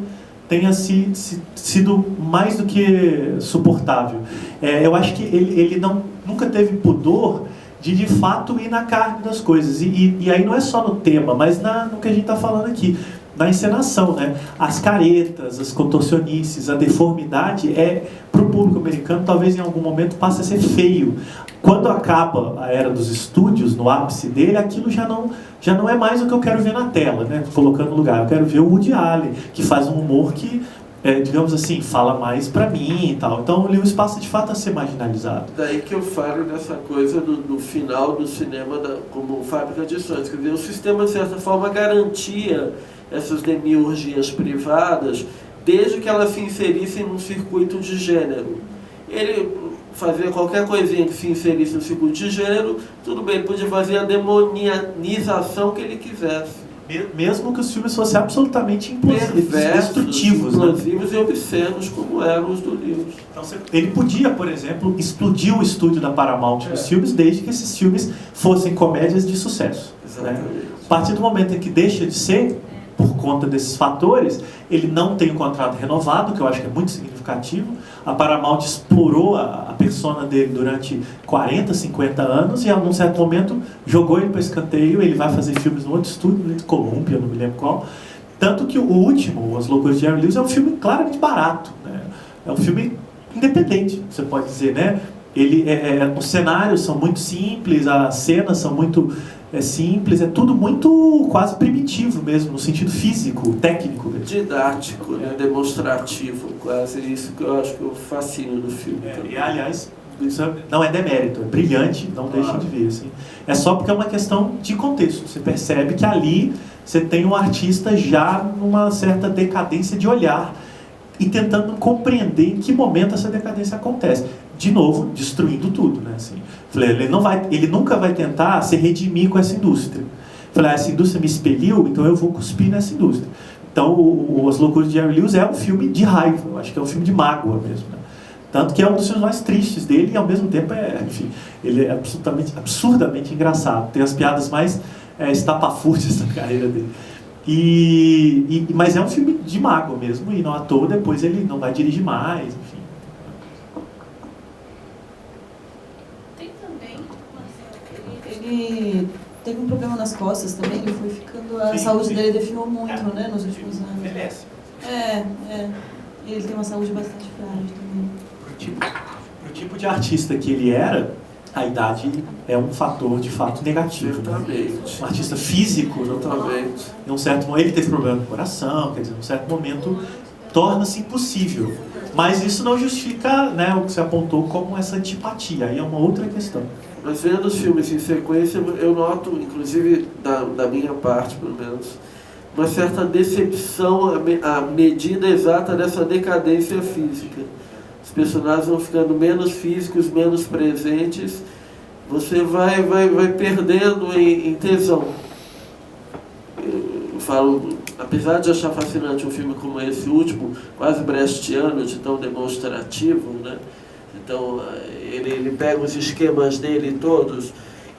sido mais do que suportável. Eu acho que ele nunca teve pudor de fato ir na carne das coisas. E aí não é só no tema, mas no que a gente está falando aqui, na encenação, né? As caretas, as contorcionices, a deformidade para o público americano, talvez em algum momento passe a ser feio. Quando acaba a era dos estúdios, no ápice dele, aquilo já não é mais o que eu quero ver na tela, né? Colocando no lugar. Eu quero ver o Woody Allen, que faz um humor que, digamos assim, fala mais pra mim e tal. Então o Lewis passa de fato a ser marginalizado. Daí que eu falo dessa coisa do final do cinema como fábrica de sonhos. Quer dizer, o sistema, de certa forma, garantia essas demiurgias privadas desde que elas se inserissem num circuito de gênero. Ele fazia qualquer coisinha que se inserisse no circuito de gênero, tudo bem, ele podia fazer a demonização que ele quisesse. Mesmo que os filmes fossem absolutamente Perversos, destrutivos, né? explosivos e obscenos, como eram os do Lewis. Então, ele podia, por exemplo, explodir o estúdio da Paramount nos filmes, desde que esses filmes fossem comédias de sucesso. Né? A partir do momento em que deixa de ser, por conta desses fatores, ele não tem o contrato renovado, que eu acho que é muito significativo. A Paramount explorou a persona dele durante 40, 50 anos e, a um certo momento, jogou ele para escanteio. Ele vai fazer filmes no outro estúdio, de Columbia, não me lembro qual. Tanto que o último, As Loucuras de Jerry Lewis, é um filme claramente barato. Né? É um filme independente, você pode dizer, né? Os cenários são muito simples, as cenas são muito simples, é tudo muito quase primitivo mesmo, no sentido físico, técnico. Didático, né? Demonstrativo, quase isso que eu acho que é o fascínio do filme. E aliás, isso não é demérito, é brilhante, não deixem de ver. Assim. É só porque é uma questão de contexto. Você percebe que ali você tem um artista já numa certa decadência de olhar e tentando compreender em que momento essa decadência acontece. De novo, destruindo tudo, né? Assim, ele nunca vai tentar se redimir com essa indústria. Essa indústria me expeliu, então eu vou cuspir nessa indústria. Então, As Loucuras de Jerry Lewis é um filme de raiva, eu acho que é um filme de mágoa mesmo. Né? Tanto que é um dos filmes mais tristes dele e, ao mesmo tempo, ele é absurdamente engraçado. Tem as piadas mais estapafúrdias da carreira dele. Mas é um filme de mágoa mesmo, e não à toa depois ele não vai dirigir mais, enfim. Tem também, Ele teve um problema nas costas também, ele foi ficando... A saúde dele definhou muito, né, nos últimos anos. Envelhece. E ele tem uma saúde bastante frágil também. Pro tipo de artista que ele era, a idade é um fator de fato negativo. Certamente. Um artista físico, Totalmente. em um certo momento, ele teve problema no coração, quer dizer, em um certo momento torna-se impossível. Mas isso não justifica, né, o que você apontou como essa antipatia, aí é uma outra questão. Mas vendo os filmes em sequência, eu noto, inclusive da minha parte pelo menos, uma certa decepção à medida exata dessa decadência física. Os personagens vão ficando menos físicos, menos presentes, você vai perdendo em tesão. Eu falo, apesar de achar fascinante um filme como esse último, quase brechtiano, de tão demonstrativo, né? Então ele pega os esquemas dele todos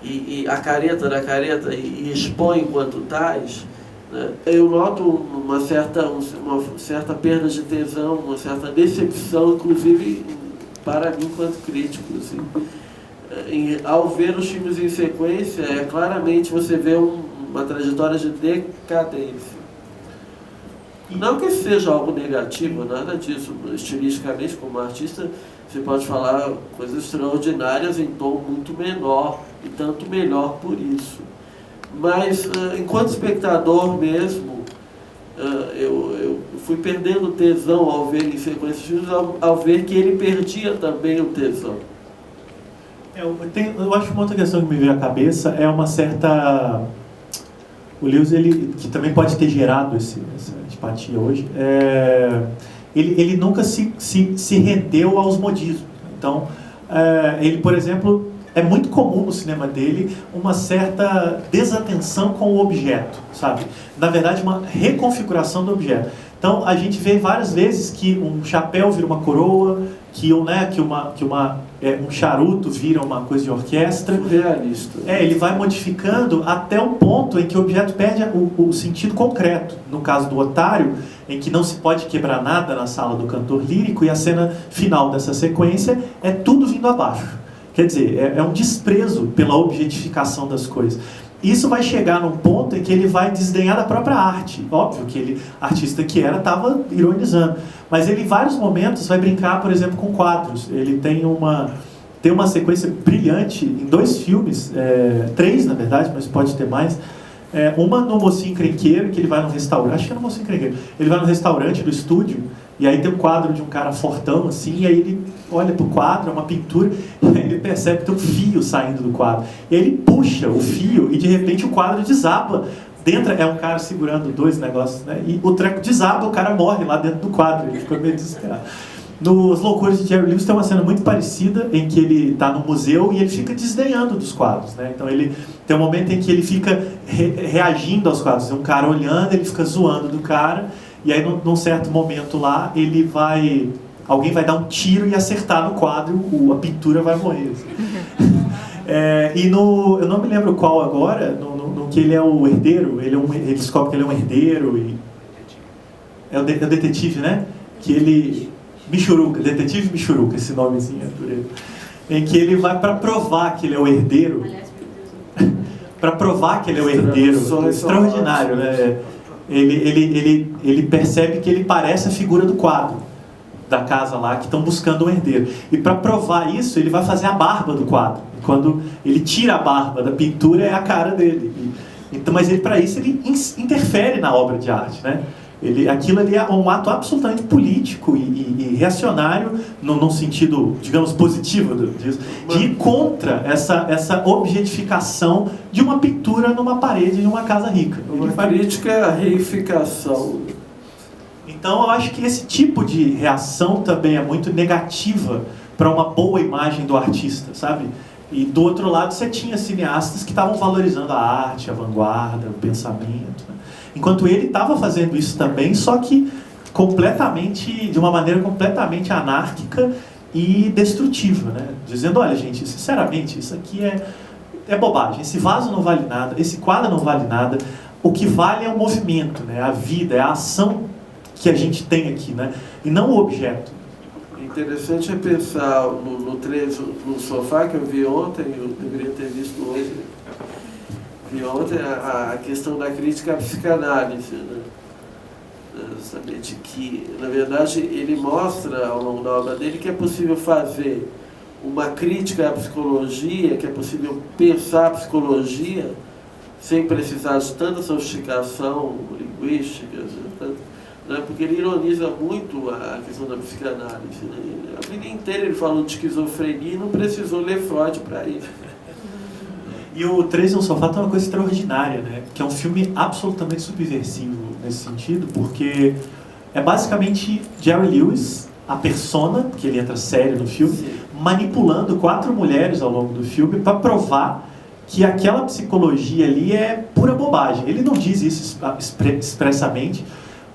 e a careta da careta e expõe enquanto tais, né? Eu noto uma certa perda de tesão, uma certa decepção, inclusive para mim enquanto crítico, assim. Ao ver os filmes em sequência, claramente você vê uma trajetória de decadência. Não que seja algo negativo, nada disso. Estilisticamente, como artista, você pode falar coisas extraordinárias em tom muito menor, e tanto melhor por isso. Mas, enquanto espectador mesmo, eu fui perdendo tesão ao ver em sequência os filmes, ao ver que ele perdia também o tesão. Eu acho que uma outra questão que me veio à cabeça é uma certa... O Lewis, que também pode ter gerado essa antipatia hoje, ele nunca se rendeu aos modismos. Então, ele, por exemplo, é muito comum no cinema dele uma certa desatenção com o objeto, sabe? Na verdade, uma reconfiguração do objeto. Então, a gente vê várias vezes que um chapéu vira uma coroa, que um charuto vira uma coisa de orquestra. Realista. Ele vai modificando até o ponto em que o objeto perde o sentido concreto. No caso do Otário, em que não se pode quebrar nada na sala do cantor lírico, e a cena final dessa sequência é tudo vindo abaixo. Quer dizer, é um desprezo pela objetificação das coisas. Isso vai chegar num ponto em que ele vai desdenhar da própria arte. Óbvio que ele, artista que era, estava ironizando. Mas ele, em vários momentos, vai brincar, por exemplo, com quadros. Ele tem uma sequência brilhante em 2 filmes, 3, na verdade, mas pode ter mais. Uma no Mocinho Encrenqueiro, que ele vai no restaurante, acho que é no Mocinho Encrenqueiro. Ele vai no restaurante do estúdio, e aí tem um quadro de um cara fortão, assim, e aí ele olha pro quadro, é uma pintura, e aí ele percebe que tem um fio saindo do quadro. E aí ele puxa o fio, e de repente o quadro desaba. Dentro é um cara segurando 2 negócios, né? E o treco desaba, o cara morre lá dentro do quadro, ele ficou meio desesperado. Nos Loucuras de Jerry Lewis tem uma cena muito parecida, em que ele está no museu e ele fica desdenhando dos quadros, né? Então ele Tem um momento em que ele fica reagindo aos quadros. Tem um cara olhando, ele fica zoando do cara, e aí num certo momento lá, alguém vai dar um tiro e acertar no quadro, a pintura vai morrer. Assim. Eu não me lembro qual agora, no que ele é o herdeiro, ele descobre que ele é um herdeiro, e é o detetive, né? Que ele... Michuruca, detetive Michuruca, esse nomezinho é por ele. Em que ele vai para provar que ele é o herdeiro. Para provar que ele é o herdeiro. Extraordinário, né? Ele percebe que ele parece a figura do quadro da casa lá, que estão buscando um herdeiro. E para provar isso, ele vai fazer a barba do quadro. E quando ele tira a barba da pintura, é a cara dele. Então, mas para isso ele interfere na obra de arte, né? Aquilo ali é um ato absolutamente político e reacionário, num sentido, digamos, positivo disso, de ir contra essa objetificação de uma pintura numa parede de uma casa rica. Uma crítica é a reificação. Então eu acho que esse tipo de reação também é muito negativa para uma boa imagem do artista, sabe? E do outro lado você tinha cineastas que estavam valorizando a arte, a vanguarda, o pensamento, né? Enquanto ele estava fazendo isso também, só que de uma maneira completamente anárquica e destrutiva, né? Dizendo, olha gente, sinceramente, isso aqui é bobagem, esse vaso não vale nada, esse quadro não vale nada, o que vale é o movimento, né? A vida, é a ação que a gente tem aqui, né? E não o objeto. Interessante é pensar no sofá que eu vi ontem, eu deveria ter visto hoje. Vi ontem a questão da crítica à psicanálise, né? Justamente que, na verdade, ele mostra ao longo da obra dele que é possível fazer uma crítica à psicologia, que é possível pensar a psicologia sem precisar de tanta sofisticação linguística, né? Porque ele ironiza muito a questão da psicanálise, né? A vida inteira ele falou de esquizofrenia e não precisou ler Freud para isso. E o Três no Sofá tem uma coisa extraordinária, né? Que é um filme absolutamente subversivo nesse sentido, porque é basicamente Jerry Lewis, a persona, que ele entra sério no filme, sim, manipulando 4 mulheres ao longo do filme para provar que aquela psicologia ali é pura bobagem. Ele não diz isso expressamente,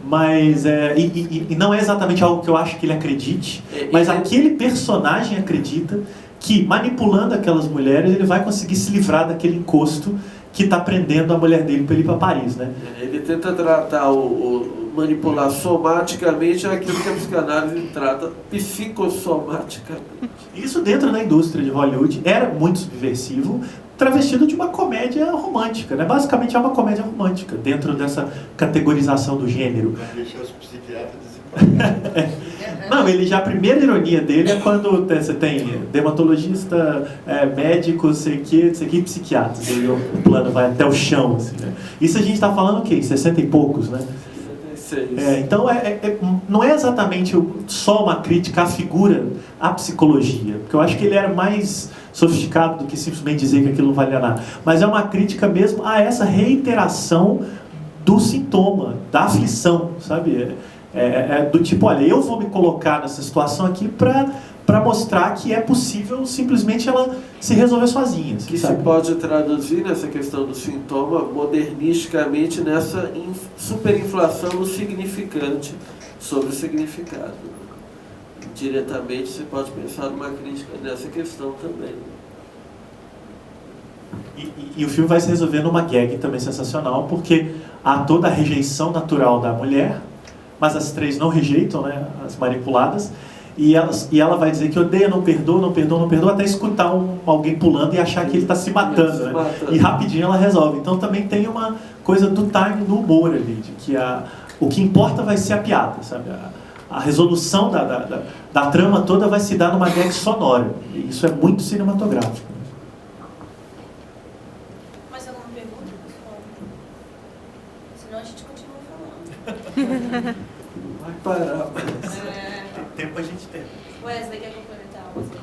mas e não é exatamente algo que eu acho que ele acredite, mas aquele personagem acredita que, manipulando aquelas mulheres, ele vai conseguir se livrar daquele encosto que está prendendo a mulher dele para ir para Paris, né? Ele tenta tratar manipular somaticamente aquilo que a psicanálise trata psicossomaticamente. Isso dentro da indústria de Hollywood era muito subversivo, travestido de uma comédia romântica, né? Basicamente é uma comédia romântica, dentro dessa categorização do gênero. Vai deixar os psiquiatras desempregado. Não, a primeira ironia dele é quando você tem dermatologista, médico, sei que, psiquiatras. E o plano vai até o chão, assim, né? Isso a gente está falando o quê? 60 e poucos, né? 66. Então, não é exatamente só uma crítica à figura, à psicologia, porque eu acho que ele era mais sofisticado do que simplesmente dizer que aquilo não valia nada. Mas é uma crítica mesmo a essa reiteração do sintoma, da aflição, sabe? Do tipo, olha, eu vou me colocar nessa situação aqui para mostrar que é possível simplesmente ela se resolver sozinha. Assim, que sabe? Se pode traduzir nessa questão do sintoma modernisticamente nessa superinflação do significante sobre o significado. Diretamente você pode pensar numa crítica nessa questão também. E o filme vai se resolver numa gag também sensacional, porque há toda a rejeição natural da mulher, mas as 3 não rejeitam, né, as manipuladas, e ela vai dizer que odeia, não perdoa, até escutar alguém pulando e achar que ele está se matando, né? E rapidinho ela resolve. Então também tem uma coisa do timing, do humor ali, de que o que importa vai ser a piada, sabe? A resolução da trama toda vai se dar numa gag sonora. E isso é muito cinematográfico. Mais alguma pergunta, pessoal? Senão a gente continua falando. Vai parar. Tempo a gente tem. Wesley, quer complementar alguma coisa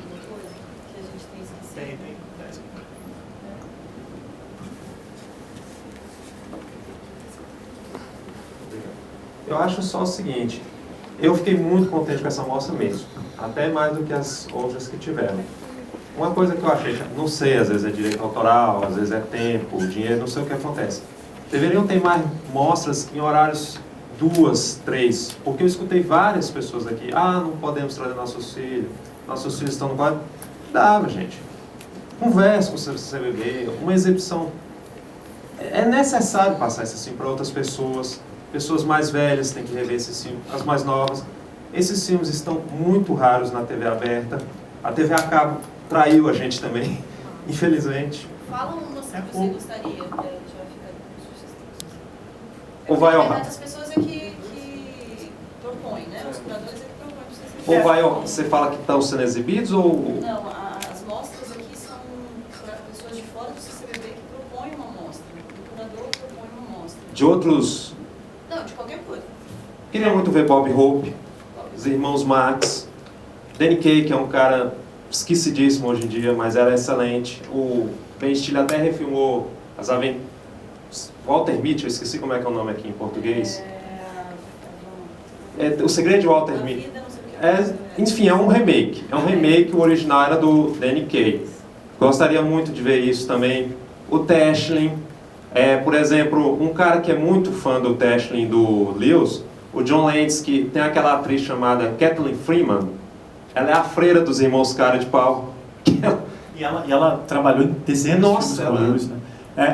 que a gente tem esquecido? Tem 10 minutos. Eu acho só o seguinte, eu fiquei muito contente com essa mostra mesmo, até mais do que as outras que tiveram. Uma coisa que eu achei, não sei, às vezes é direito autoral, às vezes é tempo, dinheiro, não sei o que acontece. Deveriam ter mais mostras em horários 2, 3, porque eu escutei várias pessoas aqui, não podemos trazer nossos filhos estão no quadro. Dava, gente. Conversa com o CCBB, uma exibição. É necessário passar esse filme para outras pessoas mais velhas têm que rever esse filme, as mais novas. Esses filmes estão muito raros na TV aberta, a TV a cabo traiu a gente também, infelizmente. Fala um que você gostaria, que a gente vai ficar com sugestões. Ou vai ao Na verdade, as pessoas é que propõem, né? Os curadores é que propõem para vocês. Ou vai ao, você fala que estão sendo exibidos ou... Não, as mostras aqui são para pessoas de fora do CCBB que propõem uma mostra. O curador propõe uma mostra. de outros... Não, de qualquer coisa. Queria muito ver Bob Hope, os irmãos Marx, Danny Kaye, que é um cara esquecidíssimo hoje em dia, mas era excelente. O Ben Stiller até refilmou as aventuras... Walter Mitty, eu esqueci como é que é o nome aqui em português. O Segredo de Walter Mitty. Enfim, é um remake. É um remake, o original era do Danny Kaye. Gostaria muito de ver isso também. O Tashlin, por exemplo, um cara que é muito fã do Tashlin do Lewis, o John Landis, que tem aquela atriz chamada Kathleen Freeman. Ela é a freira dos irmãos Cara de Pau. E ela trabalhou em dezenas de filmes com Lewis, né?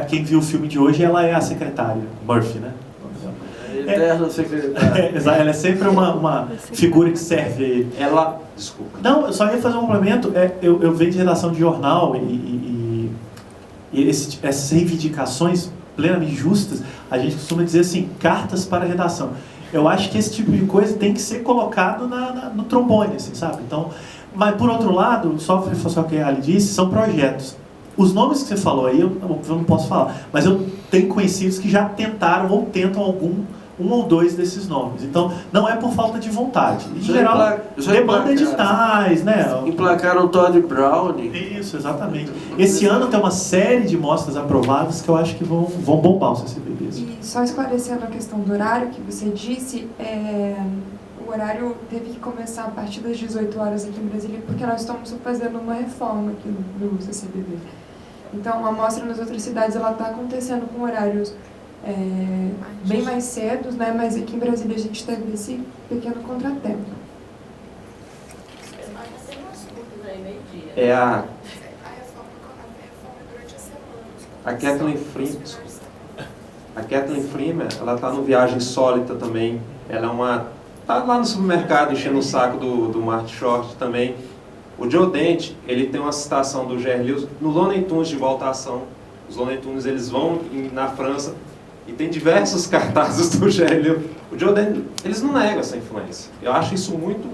Quem viu o filme de hoje, ela é a secretária, Murphy, né? Eterna secretária. Ela é sempre uma figura que serve a ele. Desculpa. Não, eu só ia fazer um complemento. Eu venho de redação de jornal e essas reivindicações plenamente justas, a gente costuma dizer assim, cartas para a redação. Eu acho que esse tipo de coisa tem que ser colocado no trombone, assim, sabe? Então, mas por outro lado, só para reforçar o que a Ali disse, são projetos. Os nomes que você falou aí, eu não posso falar, mas eu tenho conhecidos que já tentaram ou tentam um ou dois desses nomes. Então, não é por falta de vontade. Em geral, demanda editais, né? Emplacaram o Todd Brown. Isso, exatamente. Esse ano tem uma série de mostras aprovadas que eu acho que vão bombar os CCBBs. E só esclarecendo a questão do horário que você disse, o horário teve que começar a partir das 18 horas aqui em Brasília, porque nós estamos fazendo uma reforma aqui no CCBB. Então, a mostra nas outras cidades ela está acontecendo com horários bem mais cedos, né? Mas aqui em Brasília a gente teve esse pequeno contratempo. É a A reforma durante a semana. A Kathleen Freeman, ela está no Viagem Insólita também. Ela tá lá no supermercado enchendo o saco do Martin Short também. O Joe Dante, ele tem uma citação do Jerry Lewis no Looney Tunes de Volta à Ação. Os Looney Tunes, eles vão na França e tem diversos cartazes do Jerry Lewis. O Joe Dante, eles não negam essa influência. Eu acho isso muito...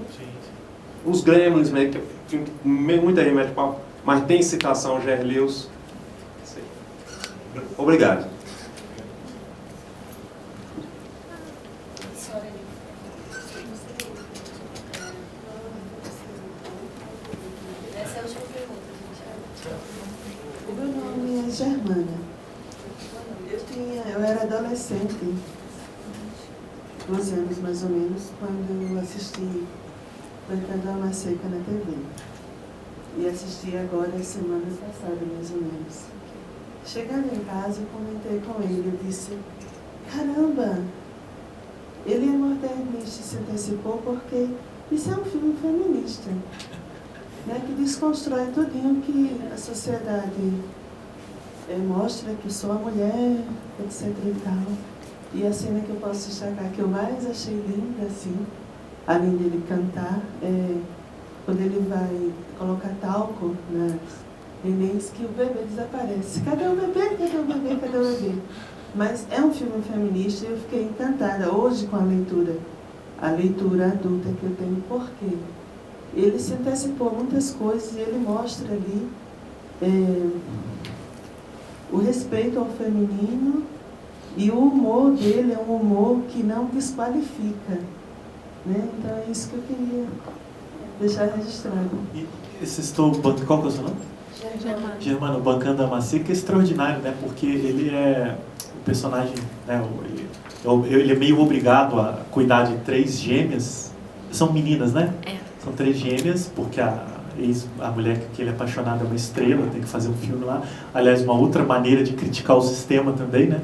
Os Gremlins, meio que muita gente mete pau, mas tem citação ao Jerry Lewis. Obrigado. Germana. Eu era adolescente, 12 anos mais ou menos, quando eu assisti Plantando Alma Seca na TV. E assisti agora, semana passada, mais ou menos. Chegando em casa, eu comentei com ele, eu disse, caramba, ele é modernista e se antecipou porque isso é um filme feminista, né, que desconstrói tudinho que a sociedade mostra que sou a mulher, etc e tal. E a cena que eu posso destacar que eu mais achei linda, assim, além dele cantar, quando ele vai colocar talco nas nenéns, que o bebê desaparece. Cadê o bebê? Cadê o bebê? Cadê o bebê? Mas é um filme feminista e eu fiquei encantada hoje com a leitura adulta que eu tenho, porque ele se antecipou muitas coisas e ele mostra ali o respeito ao feminino, e o humor dele é um humor que não desqualifica, né? Então é isso que eu queria deixar registrado. E qual que é o seu nome? Germano, Bancando a Macia, que é extraordinário, né? Porque ele é o personagem, né? Ele é meio obrigado a cuidar de 3 gêmeas. São meninas, né? São 3 gêmeas, porque a a mulher que ele é apaixonado é uma estrela, tem que fazer um filme lá. Aliás, uma outra maneira de criticar o sistema também, né?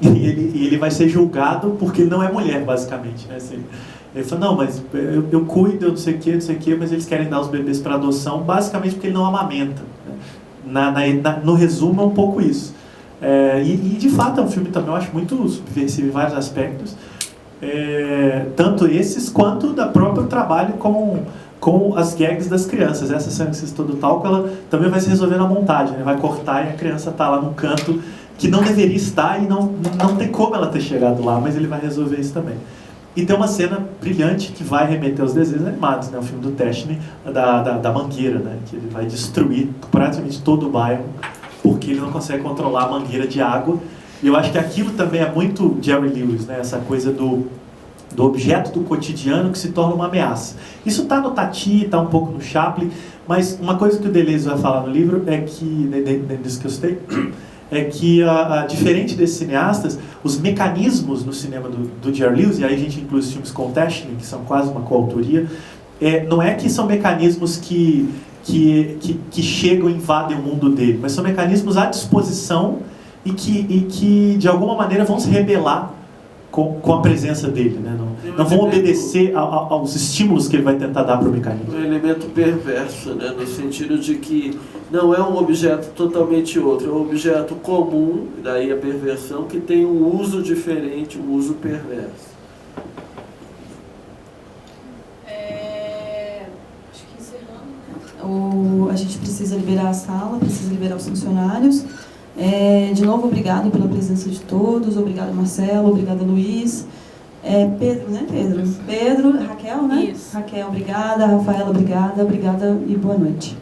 E ele vai ser julgado porque ele não é mulher, basicamente, né? Assim, ele fala, não, mas eu cuido, eu não sei o que, mas eles querem dar os bebês para adoção, basicamente porque ele não amamenta. Né? No resumo é um pouco isso. E de fato é um filme também, eu acho, muito subversivo em vários aspectos. Tanto esses quanto da próprio trabalho com as gags das crianças. Essa cena que vocês estão do talco, ela também vai se resolver na montagem, né? Vai cortar e a criança está lá no canto que não deveria estar e não tem como ela ter chegado lá, mas ele vai resolver isso também. E tem uma cena brilhante que vai remeter aos desenhos animados, né? O filme do Teschner, da mangueira, né? Que ele vai destruir praticamente todo o bairro porque ele não consegue controlar a mangueira de água. E eu acho que aquilo também é muito Jerry Lewis, né? Essa coisa do objeto do cotidiano que se torna uma ameaça. Isso está no Tati, está um pouco no Chaplin, mas uma coisa que o Deleuze vai falar no livro é que, disso que eu citei, é que, diferente desses cineastas, os mecanismos no cinema do Jerry Lewis, e aí a gente inclui os filmes com o Teschner, que são quase uma coautoria, não é que são mecanismos que chegam e invadem o mundo dele, mas são mecanismos à disposição e que de alguma maneira vão se rebelar com a presença dele, né? Não vão obedecer aos estímulos que ele vai tentar dar para o mecanismo. Um elemento perverso, né? No sentido de que não é um objeto totalmente outro, é um objeto comum, daí a perversão, que tem um uso diferente, um uso perverso. Acho que encerrando, né? A gente precisa liberar a sala, precisa liberar os funcionários. De novo, obrigado pela presença de todos, obrigado Marcelo, obrigada Luiz, Pedro, né Pedro? Pedro, Raquel, né? Isso. Raquel, obrigada, Rafaela, obrigada e boa noite.